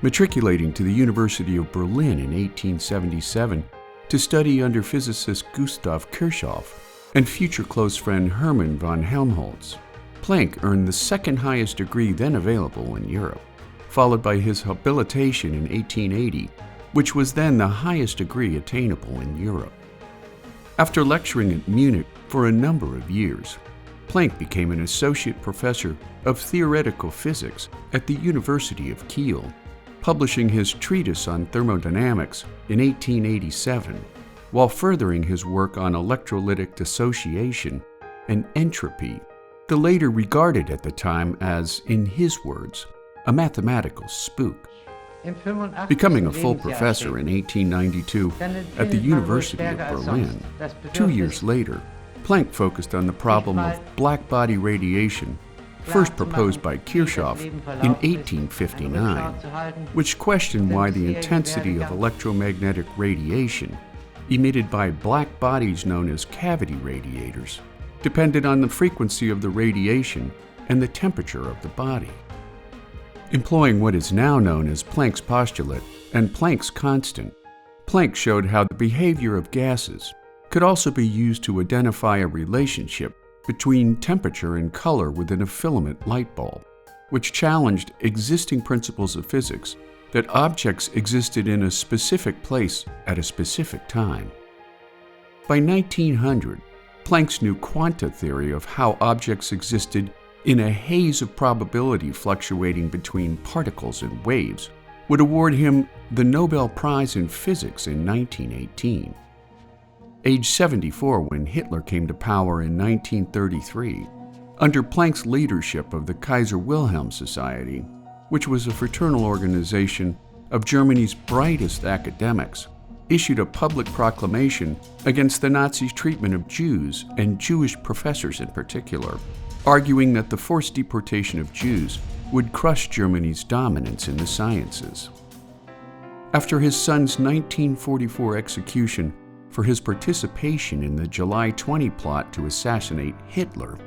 Matriculating to the University of Berlin in 1877 to study under physicist Gustav Kirchhoff, and future close friend Hermann von Helmholtz. Planck earned the second highest degree then available in Europe, followed by his habilitation in 1880, which was then the highest degree attainable in Europe. After lecturing at Munich for a number of years, Planck became an associate professor of theoretical physics at the University of Kiel, publishing his treatise on thermodynamics in 1887, while furthering his work on electrolytic dissociation and entropy, the later regarded at the time as, in his words, a mathematical spook. Becoming a full professor in 1892 at the University of Berlin, 2 years later, Planck focused on the problem of black-body radiation, first proposed by Kirchhoff in 1859, which questioned why the intensity of electromagnetic radiation emitted by black bodies known as cavity radiators depended on the frequency of the radiation and the temperature of the body. Employing what is now known as Planck's postulate and Planck's constant, Planck showed how the behavior of gases could also be used to identify a relationship between temperature and color within a filament light bulb, which challenged existing principles of physics that objects existed in a specific place at a specific time. By 1900, Planck's new quanta theory of how objects existed in a haze of probability fluctuating between particles and waves would award him the Nobel Prize in Physics in 1918. Age 74 when Hitler came to power in 1933, under Planck's leadership of the Kaiser Wilhelm Society, which was a fraternal organization of Germany's brightest academics, issued a public proclamation against the Nazis' treatment of Jews and Jewish professors in particular, arguing that the forced deportation of Jews would crush Germany's dominance in the sciences. After his son's 1944 execution for his participation in the July 20 plot to assassinate Hitler,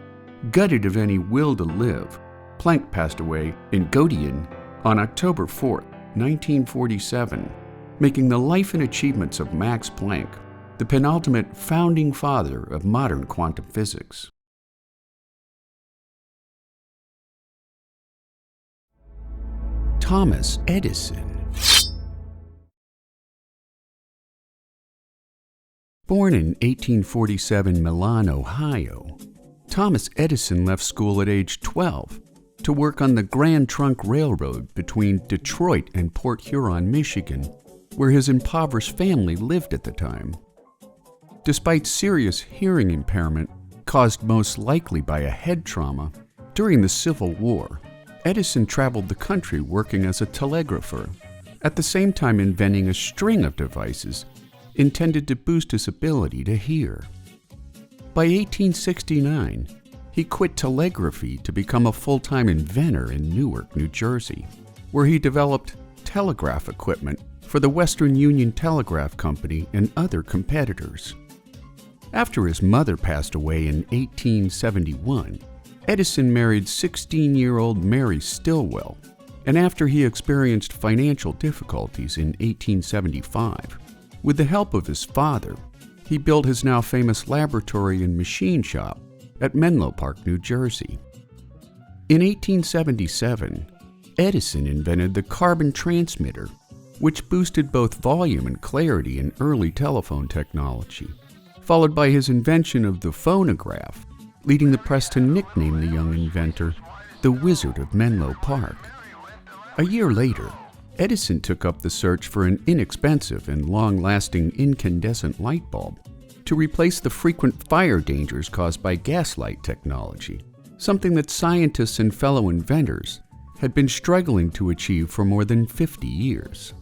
gutted of any will to live, Planck passed away in Göttingen on October 4, 1947, making the life and achievements of Max Planck the penultimate founding father of modern quantum physics. Thomas Edison. Born in 1847 Milan, Ohio, Thomas Edison left school at age 12 to work on the Grand Trunk Railroad between Detroit and Port Huron, Michigan, where his impoverished family lived at the time. Despite serious hearing impairment caused most likely by a head trauma, during the Civil War, Edison traveled the country working as a telegrapher, at the same time inventing a string of devices intended to boost his ability to hear. By 1869, he quit telegraphy to become a full-time inventor in Newark, New Jersey, where he developed telegraph equipment for the Western Union Telegraph Company and other competitors. After his mother passed away in 1871, Edison married 16-year-old Mary Stilwell, and after he experienced financial difficulties in 1875, with the help of his father, he built his now famous laboratory and machine shop at Menlo Park, New Jersey. In 1877, Edison invented the carbon transmitter, which boosted both volume and clarity in early telephone technology, followed by his invention of the phonograph, leading the press to nickname the young inventor the Wizard of Menlo Park. A year later, Edison took up the search for an inexpensive and long-lasting incandescent light bulb to replace the frequent fire dangers caused by gaslight technology, something that scientists and fellow inventors had been struggling to achieve for more than 50 years.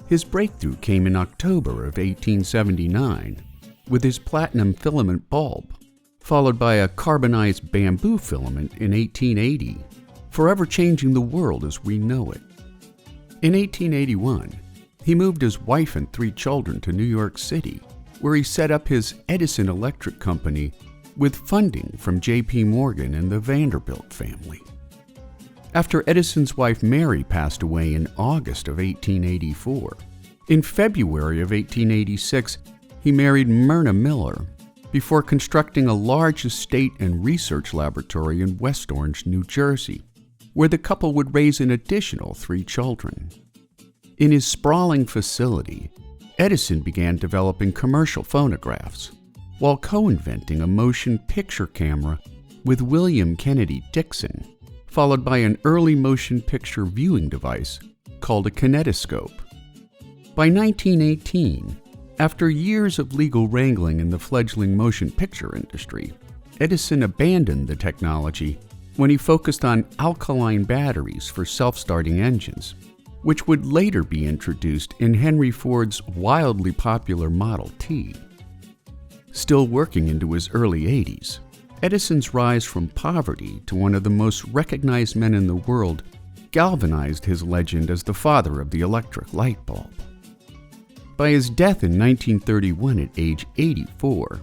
His breakthrough came in October of 1879 with his platinum filament bulb, followed by a carbonized bamboo filament in 1880, forever changing the world as we know it. In 1881, he moved his wife and 3 children to New York City, where he set up his Edison Electric Company with funding from J.P. Morgan and the Vanderbilt family. After Edison's wife Mary passed away in August of 1884, in February of 1886, he married Myrna Miller, before constructing a large estate and research laboratory in West Orange, New Jersey, where the couple would raise an additional 3 children. In his sprawling facility, Edison began developing commercial phonographs, while co-inventing a motion picture camera with William Kennedy Dixon, followed by an early motion picture viewing device called a kinetoscope. By 1918, after years of legal wrangling in the fledgling motion picture industry, Edison abandoned the technology when he focused on alkaline batteries for self-starting engines, which would later be introduced in Henry Ford's wildly popular Model T. Still working into his early 80s, Edison's rise from poverty to one of the most recognized men in the world galvanized his legend as the father of the electric light bulb. By his death in 1931 at age 84,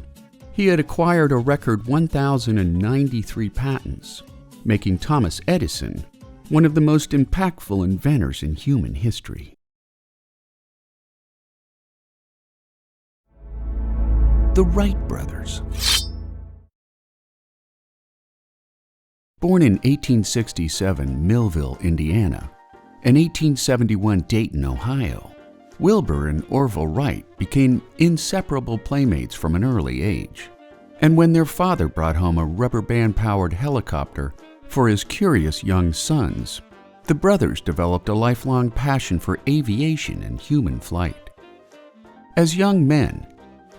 he had acquired a record 1,093 patents, making Thomas Edison one of the most impactful inventors in human history. The Wright Brothers. Born in 1867, Millville, Indiana, and 1871, Dayton, Ohio, Wilbur and Orville Wright became inseparable playmates from an early age. And when their father brought home a rubber band-powered helicopter for his curious young sons, the brothers developed a lifelong passion for aviation and human flight. As young men,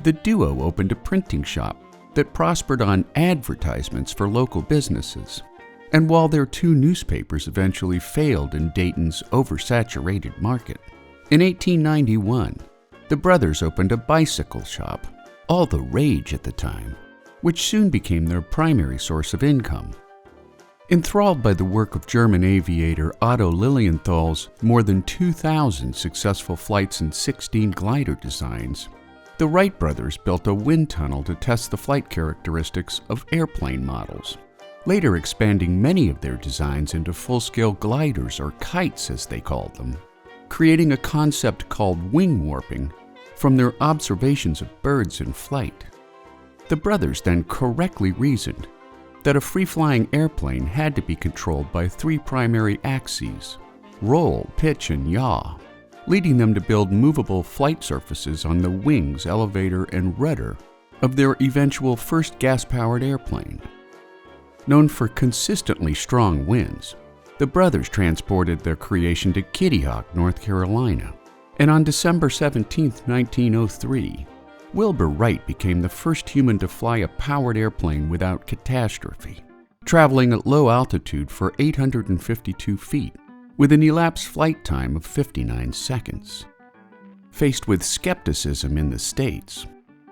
the duo opened a printing shop that prospered on advertisements for local businesses. And while their 2 newspapers eventually failed in Dayton's oversaturated market, in 1891, the brothers opened a bicycle shop, all the rage at the time, which soon became their primary source of income. Enthralled by the work of German aviator Otto Lilienthal's more than 2,000 successful flights and 16 glider designs, the Wright brothers built a wind tunnel to test the flight characteristics of airplane models, later expanding many of their designs into full-scale gliders, or kites as they called them, creating a concept called wing warping from their observations of birds in flight. The brothers then correctly reasoned that a free-flying airplane had to be controlled by 3 primary axes: roll, pitch, and yaw, leading them to build movable flight surfaces on the wings, elevator, and rudder of their eventual first gas-powered airplane. Known for consistently strong winds, the brothers transported their creation to Kitty Hawk, North Carolina, and on December 17, 1903, Wilbur Wright became the first human to fly a powered airplane without catastrophe, traveling at low altitude for 852 feet with an elapsed flight time of 59 seconds. Faced with skepticism in the States,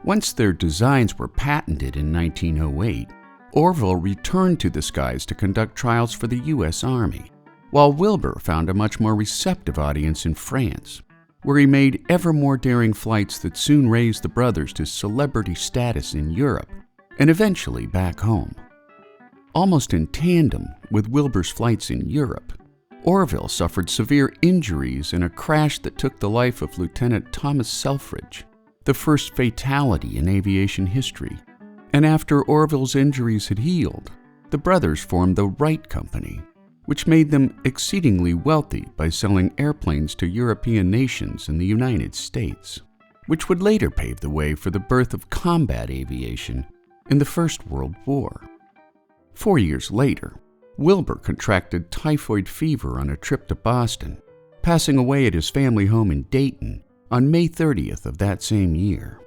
once their designs were patented in 1908, Orville returned to the skies to conduct trials for the U.S. Army, while Wilbur found a much more receptive audience in France, where he made ever more daring flights that soon raised the brothers to celebrity status in Europe and eventually back home. Almost in tandem with Wilbur's flights in Europe, Orville suffered severe injuries in a crash that took the life of Lieutenant Thomas Selfridge, the first fatality in aviation history. And after Orville's injuries had healed, the brothers formed the Wright Company, which made them exceedingly wealthy by selling airplanes to European nations and the United States, which would later pave the way for the birth of combat aviation in the First World War. 4 years later, Wilbur contracted typhoid fever on a trip to Boston, passing away at his family home in Dayton on May 30th of that same year.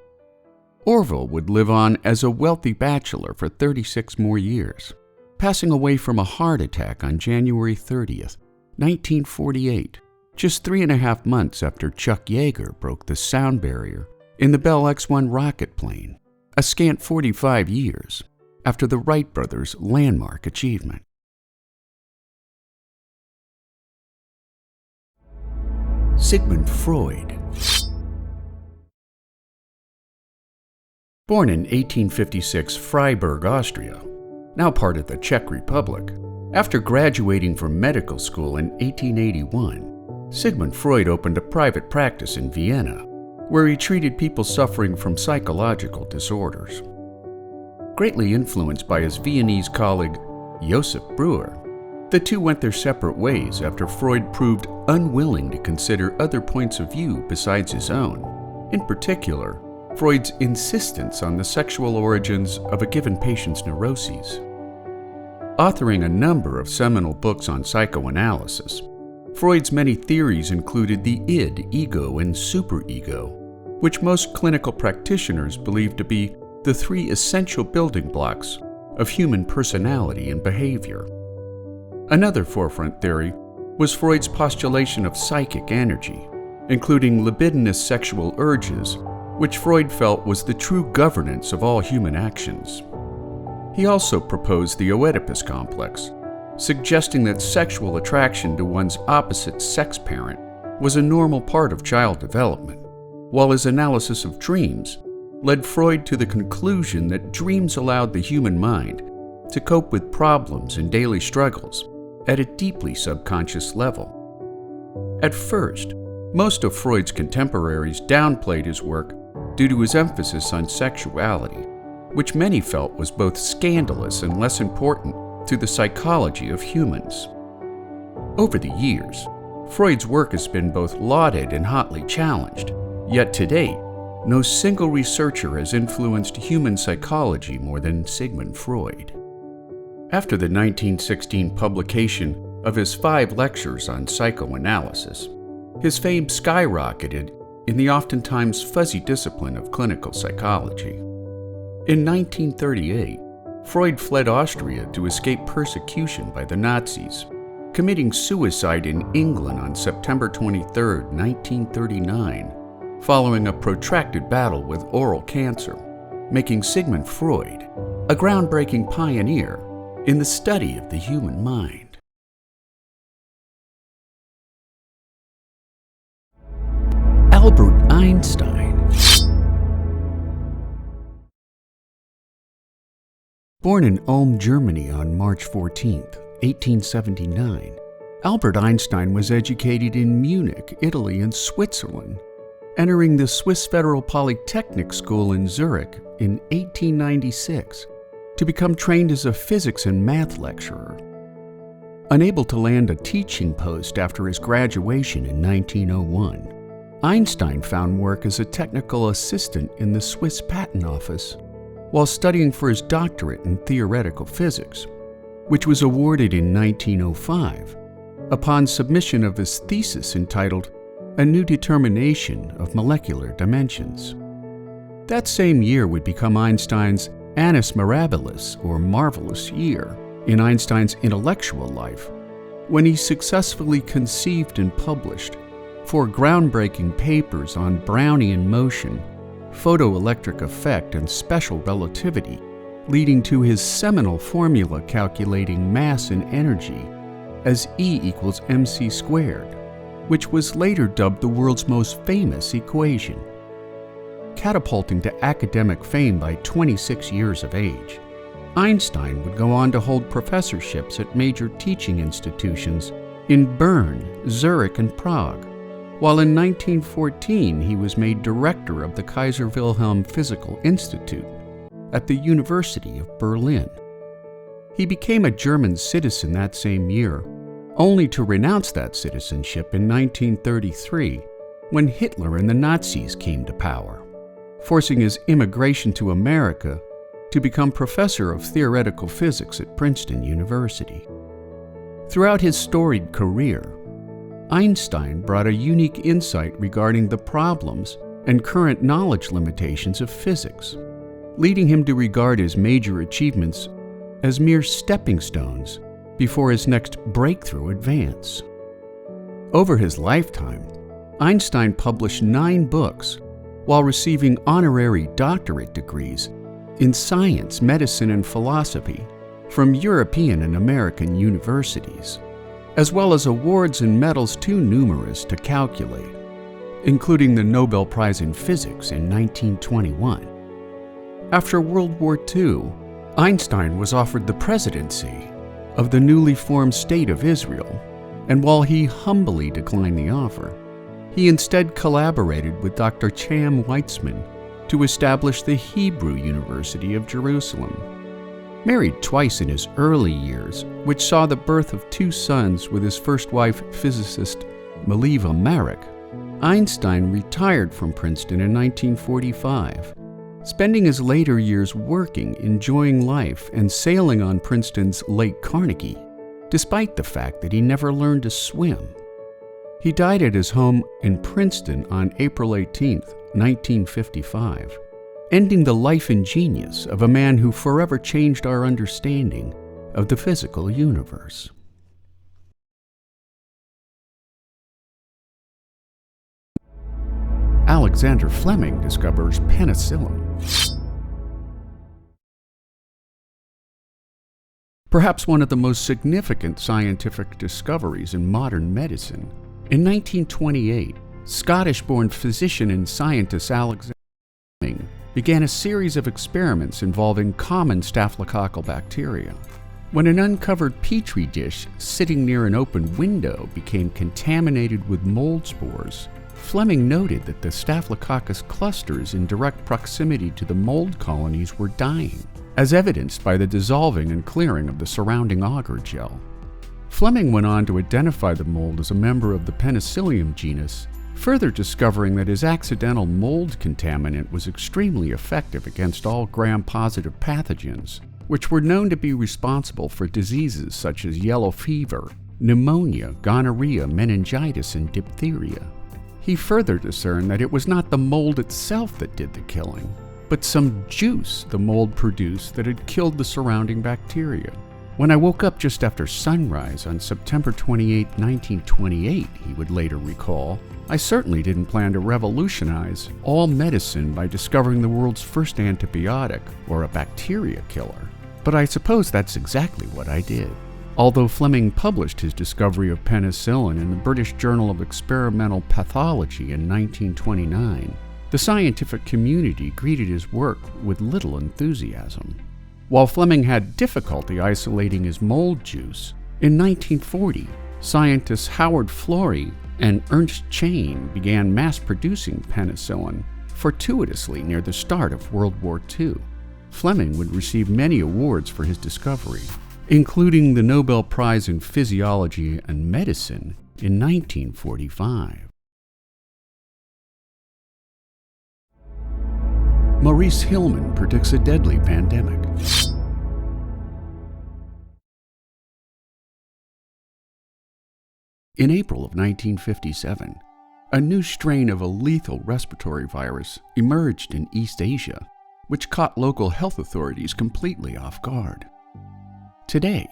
Orville would live on as a wealthy bachelor for 36 more years, passing away from a heart attack on January 30th, 1948, just 3.5 months after Chuck Yeager broke the sound barrier in the Bell X-1 rocket plane, a scant 45 years after the Wright brothers' landmark achievement. Sigmund Freud. Born in 1856, Freiburg, Austria, now part of the Czech Republic, after graduating from medical school in 1881, Sigmund Freud opened a private practice in Vienna, where he treated people suffering from psychological disorders. greatly influenced by his Viennese colleague Josef Breuer, the two went their separate ways after Freud proved unwilling to consider other points of view besides his own, in particular, Freud's insistence on the sexual origins of a given patient's neuroses. Authoring a number of seminal books on psychoanalysis, Freud's many theories included the id, ego, and superego, which most clinical practitioners believe to be the three essential building blocks of human personality and behavior. Another forefront theory was Freud's postulation of psychic energy, including libidinous sexual urges, which Freud felt was the true governance of all human actions. He also proposed the Oedipus complex, suggesting that sexual attraction to one's opposite sex parent was a normal part of child development, while his analysis of dreams led Freud to the conclusion that dreams allowed the human mind to cope with problems and daily struggles at a deeply subconscious level. At first, most of Freud's contemporaries downplayed his work due to his emphasis on sexuality, which many felt was both scandalous and less important to the psychology of humans. Over the years, Freud's work has been both lauded and hotly challenged, yet to date, no single researcher has influenced human psychology more than Sigmund Freud. After the 1916 publication of his 5 lectures on psychoanalysis, his fame skyrocketed in the oftentimes fuzzy discipline of clinical psychology. In 1938, Freud fled Austria to escape persecution by the Nazis, committing suicide in England on September 23, 1939, following a protracted battle with oral cancer, making Sigmund Freud a groundbreaking pioneer in the study of the human mind. Albert Einstein. Born in Ulm, Germany on March 14, 1879, Albert Einstein was educated in Munich, Italy, and Switzerland, entering the Swiss Federal Polytechnic School in Zurich in 1896 to become trained as a physics and math lecturer. Unable to land a teaching post after his graduation in 1901, Einstein found work as a technical assistant in the Swiss Patent Office while studying for his doctorate in theoretical physics, which was awarded in 1905 upon submission of his thesis entitled A New Determination of Molecular Dimensions. That same year would become Einstein's Annus Mirabilis, or marvelous year, in Einstein's intellectual life, when he successfully conceived and published 4 groundbreaking papers on Brownian motion, photoelectric effect, and special relativity, leading to his seminal formula calculating mass and energy as E equals mc squared, which was later dubbed the world's most famous equation. Catapulting to academic fame by 26 years of age, Einstein would go on to hold professorships at major teaching institutions in Bern, Zurich, and Prague, while in 1914 he was made director of the Kaiser Wilhelm Physical Institute at the University of Berlin. He became a German citizen that same year, only to renounce that citizenship in 1933 when Hitler and the Nazis came to power, forcing his immigration to America to become professor of theoretical physics at Princeton University. Throughout his storied career, Einstein brought a unique insight regarding the problems and current knowledge limitations of physics, leading him to regard his major achievements as mere stepping stones before his next breakthrough advance. Over his lifetime, Einstein published 9 books while receiving honorary doctorate degrees in science, medicine, and philosophy from European and American universities, as well as awards and medals too numerous to calculate, including the Nobel Prize in Physics in 1921. After World War II, Einstein was offered the presidency of the newly formed State of Israel, and while he humbly declined the offer, he instead collaborated with Dr. Chaim Weizmann to establish the Hebrew University of Jerusalem. Married twice in his early years, which saw the birth of 2 sons with his first wife, physicist Mileva Maric, Einstein retired from Princeton in 1945, spending his later years working, enjoying life, and sailing on Princeton's Lake Carnegie, despite the fact that he never learned to swim. He died at his home in Princeton on April 18, 1955, ending the life and genius of a man who forever changed our understanding of the physical universe. Alexander Fleming discovers penicillin. Perhaps one of the most significant scientific discoveries in modern medicine, in 1928, Scottish-born physician and scientist Alexander Fleming began a series of experiments involving common staphylococcal bacteria. When an uncovered petri dish sitting near an open window became contaminated with mold spores, Fleming noted that the Staphylococcus clusters in direct proximity to the mold colonies were dying, as evidenced by the dissolving and clearing of the surrounding agar gel. Fleming went on to identify the mold as a member of the Penicillium genus, further discovering that his accidental mold contaminant was extremely effective against all gram-positive pathogens, which were known to be responsible for diseases such as yellow fever, pneumonia, gonorrhea, meningitis, and diphtheria. He further discerned that it was not the mold itself that did the killing, but some juice the mold produced that had killed the surrounding bacteria. When I woke up just after sunrise on September 28, 1928, he would later recall, I certainly didn't plan to revolutionize all medicine by discovering the world's first antibiotic or a bacteria killer. But I suppose that's exactly what I did. Although Fleming published his discovery of penicillin in the British Journal of Experimental Pathology in 1929, the scientific community greeted his work with little enthusiasm. While Fleming had difficulty isolating his mold juice, in 1940, scientists Howard Florey and Ernst Chain began mass-producing penicillin fortuitously near the start of World War II. Fleming would receive many awards for his discovery, including the Nobel Prize in Physiology and Medicine in 1945. Maurice Hillman predicts a deadly pandemic. In April of 1957, a new strain of a lethal respiratory virus emerged in East Asia, which caught local health authorities completely off guard. Today,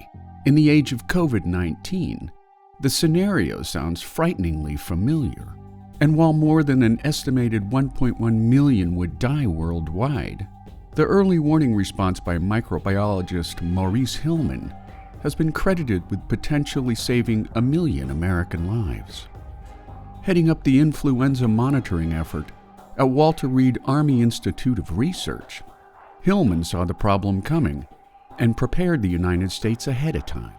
in the age of COVID-19, the scenario sounds frighteningly familiar, and while more than an estimated 1.1 million would die worldwide, the early warning response by microbiologist Maurice Hillman has been credited with potentially saving 1 million American lives. Heading up the influenza monitoring effort at Walter Reed Army Institute of Research, Hillman saw the problem coming and prepared the United States ahead of time.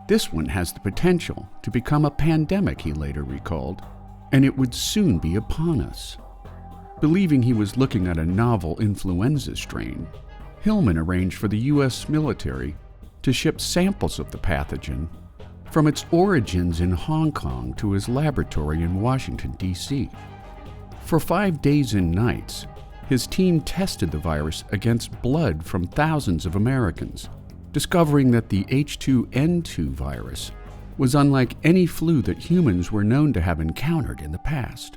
This one has the potential to become a pandemic, he later recalled, and it would soon be upon us. Believing he was looking at a novel influenza strain, Hillman arranged for the U.S. military to ship samples of the pathogen from its origins in Hong Kong to his laboratory in Washington, D.C. For 5 days and nights, his team tested the virus against blood from thousands of Americans, discovering that the H2N2 virus was unlike any flu that humans were known to have encountered in the past.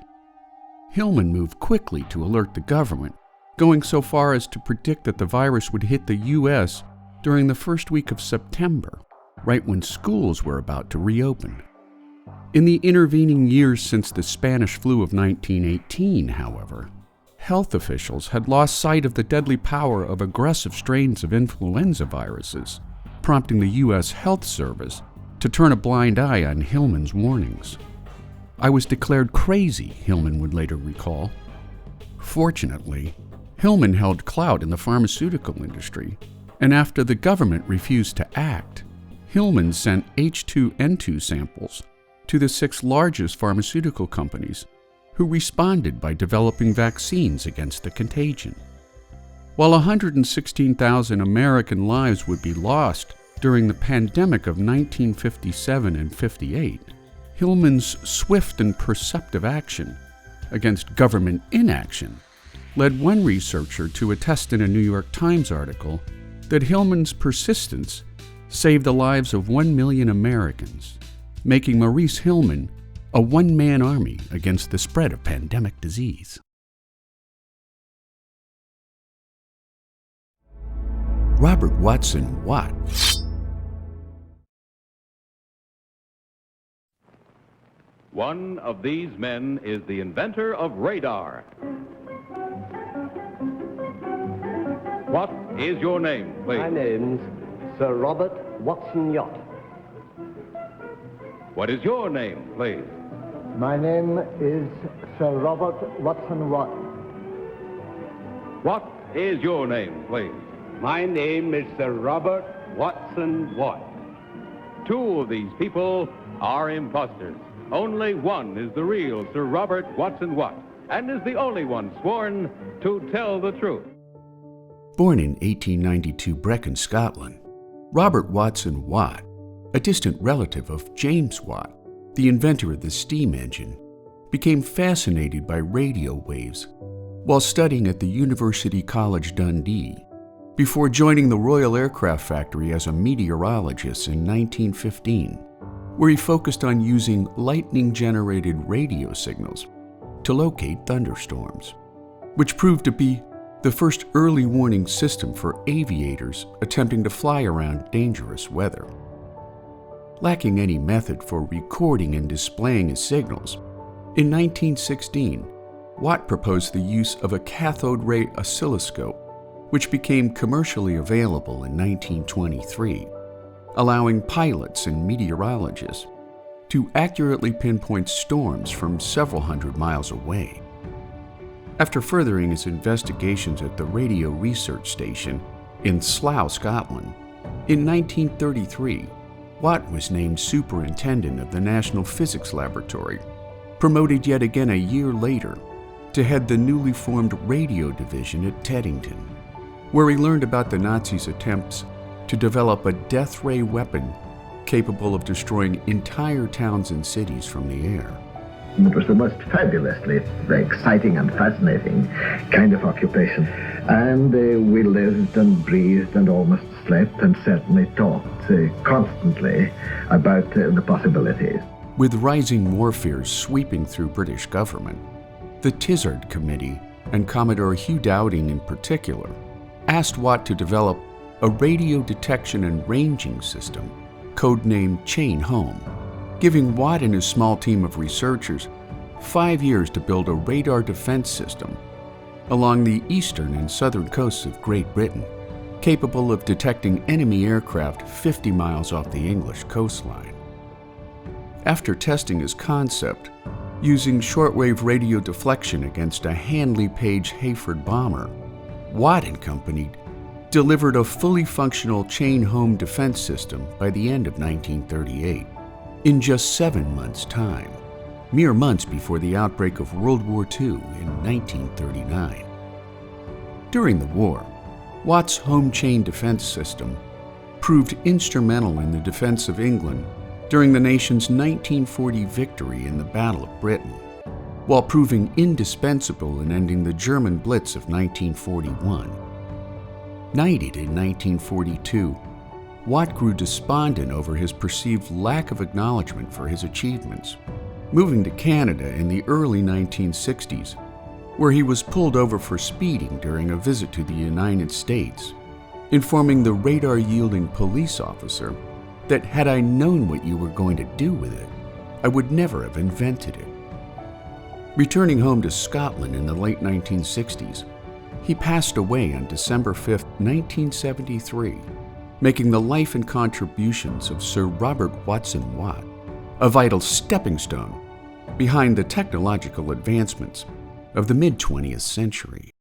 Hillman moved quickly to alert the government, going so far as to predict that the virus would hit the U.S. during the first week of September, right when schools were about to reopen. In the intervening years since the Spanish flu of 1918, however, health officials had lost sight of the deadly power of aggressive strains of influenza viruses, prompting the U.S. Health Service to turn a blind eye on Hillman's warnings. I was declared crazy, Hillman would later recall. Fortunately, Hillman held clout in the pharmaceutical industry, and after the government refused to act, Hillman sent H2N2 samples to the 6 largest pharmaceutical companies, who responded by developing vaccines against the contagion. While 116,000 American lives would be lost during the pandemic of 1957 and 58, Hillman's swift and perceptive action against government inaction led one researcher to attest in a New York Times article that Hillman's persistence saved the lives of 1 million Americans, making Maurice Hillman a one-man army against the spread of pandemic disease. Robert Watson Watt. One of these men is the inventor of radar. What is your name, please? My name's Sir Robert Watson Yacht. What is your name, please? My name is Sir Robert Watson Watt. What is your name, please? My name is Sir Robert Watson Watt. Two of these people are imposters. Only one is the real Sir Robert Watson Watt, and is the only one sworn to tell the truth. Born in 1892 Brecon, Scotland, Robert Watson Watt, a distant relative of James Watt, the inventor of the steam engine, became fascinated by radio waves while studying at the University College Dundee, before joining the Royal Aircraft Factory as a meteorologist in 1915, where he focused on using lightning-generated radio signals to locate thunderstorms, which proved to be the first early warning system for aviators attempting to fly around dangerous weather. Lacking any method for recording and displaying his signals, in 1916, Watt proposed the use of a cathode ray oscilloscope, which became commercially available in 1923, allowing pilots and meteorologists to accurately pinpoint storms from several hundred miles away. After furthering his investigations at the Radio Research Station in Slough, Scotland, in 1933, Watt was named superintendent of the National Physics Laboratory, promoted yet again a year later to head the newly formed radio division at Teddington, where he learned about the Nazis' attempts to develop a death ray weapon capable of destroying entire towns and cities from the air. It was the most fabulously exciting and fascinating kind of occupation. And we lived and breathed and almost slept and certainly talked constantly about the possibilities. With rising war fears sweeping through British government, the Tizard Committee, and Commodore Hugh Dowding in particular, asked Watt to develop a radio detection and ranging system, codenamed Chain Home, giving Watt and his small team of researchers 5 years to build a radar defense system along the eastern and southern coasts of Great Britain, capable of detecting enemy aircraft 50 miles off the English coastline. After testing his concept, using shortwave radio deflection against a Handley Page Hayford bomber, Watt and Company delivered a fully functional chain home defense system by the end of 1938, in just 7 months' time, mere months before the outbreak of World War II in 1939. During the war, Watt's home chain defense system proved instrumental in the defense of England during the nation's 1940 victory in the Battle of Britain, while proving indispensable in ending the German Blitz of 1941. Knighted in 1942, Watt grew despondent over his perceived lack of acknowledgement for his achievements, moving to Canada in the early 1960s, where he was pulled over for speeding during a visit to the United States, informing the radar-yielding police officer that had I known what you were going to do with it, I would never have invented it. Returning home to Scotland in the late 1960s, he passed away on December 5, 1973, making the life and contributions of Sir Robert Watson Watt a vital stepping stone behind the technological advancements of the mid-20th century.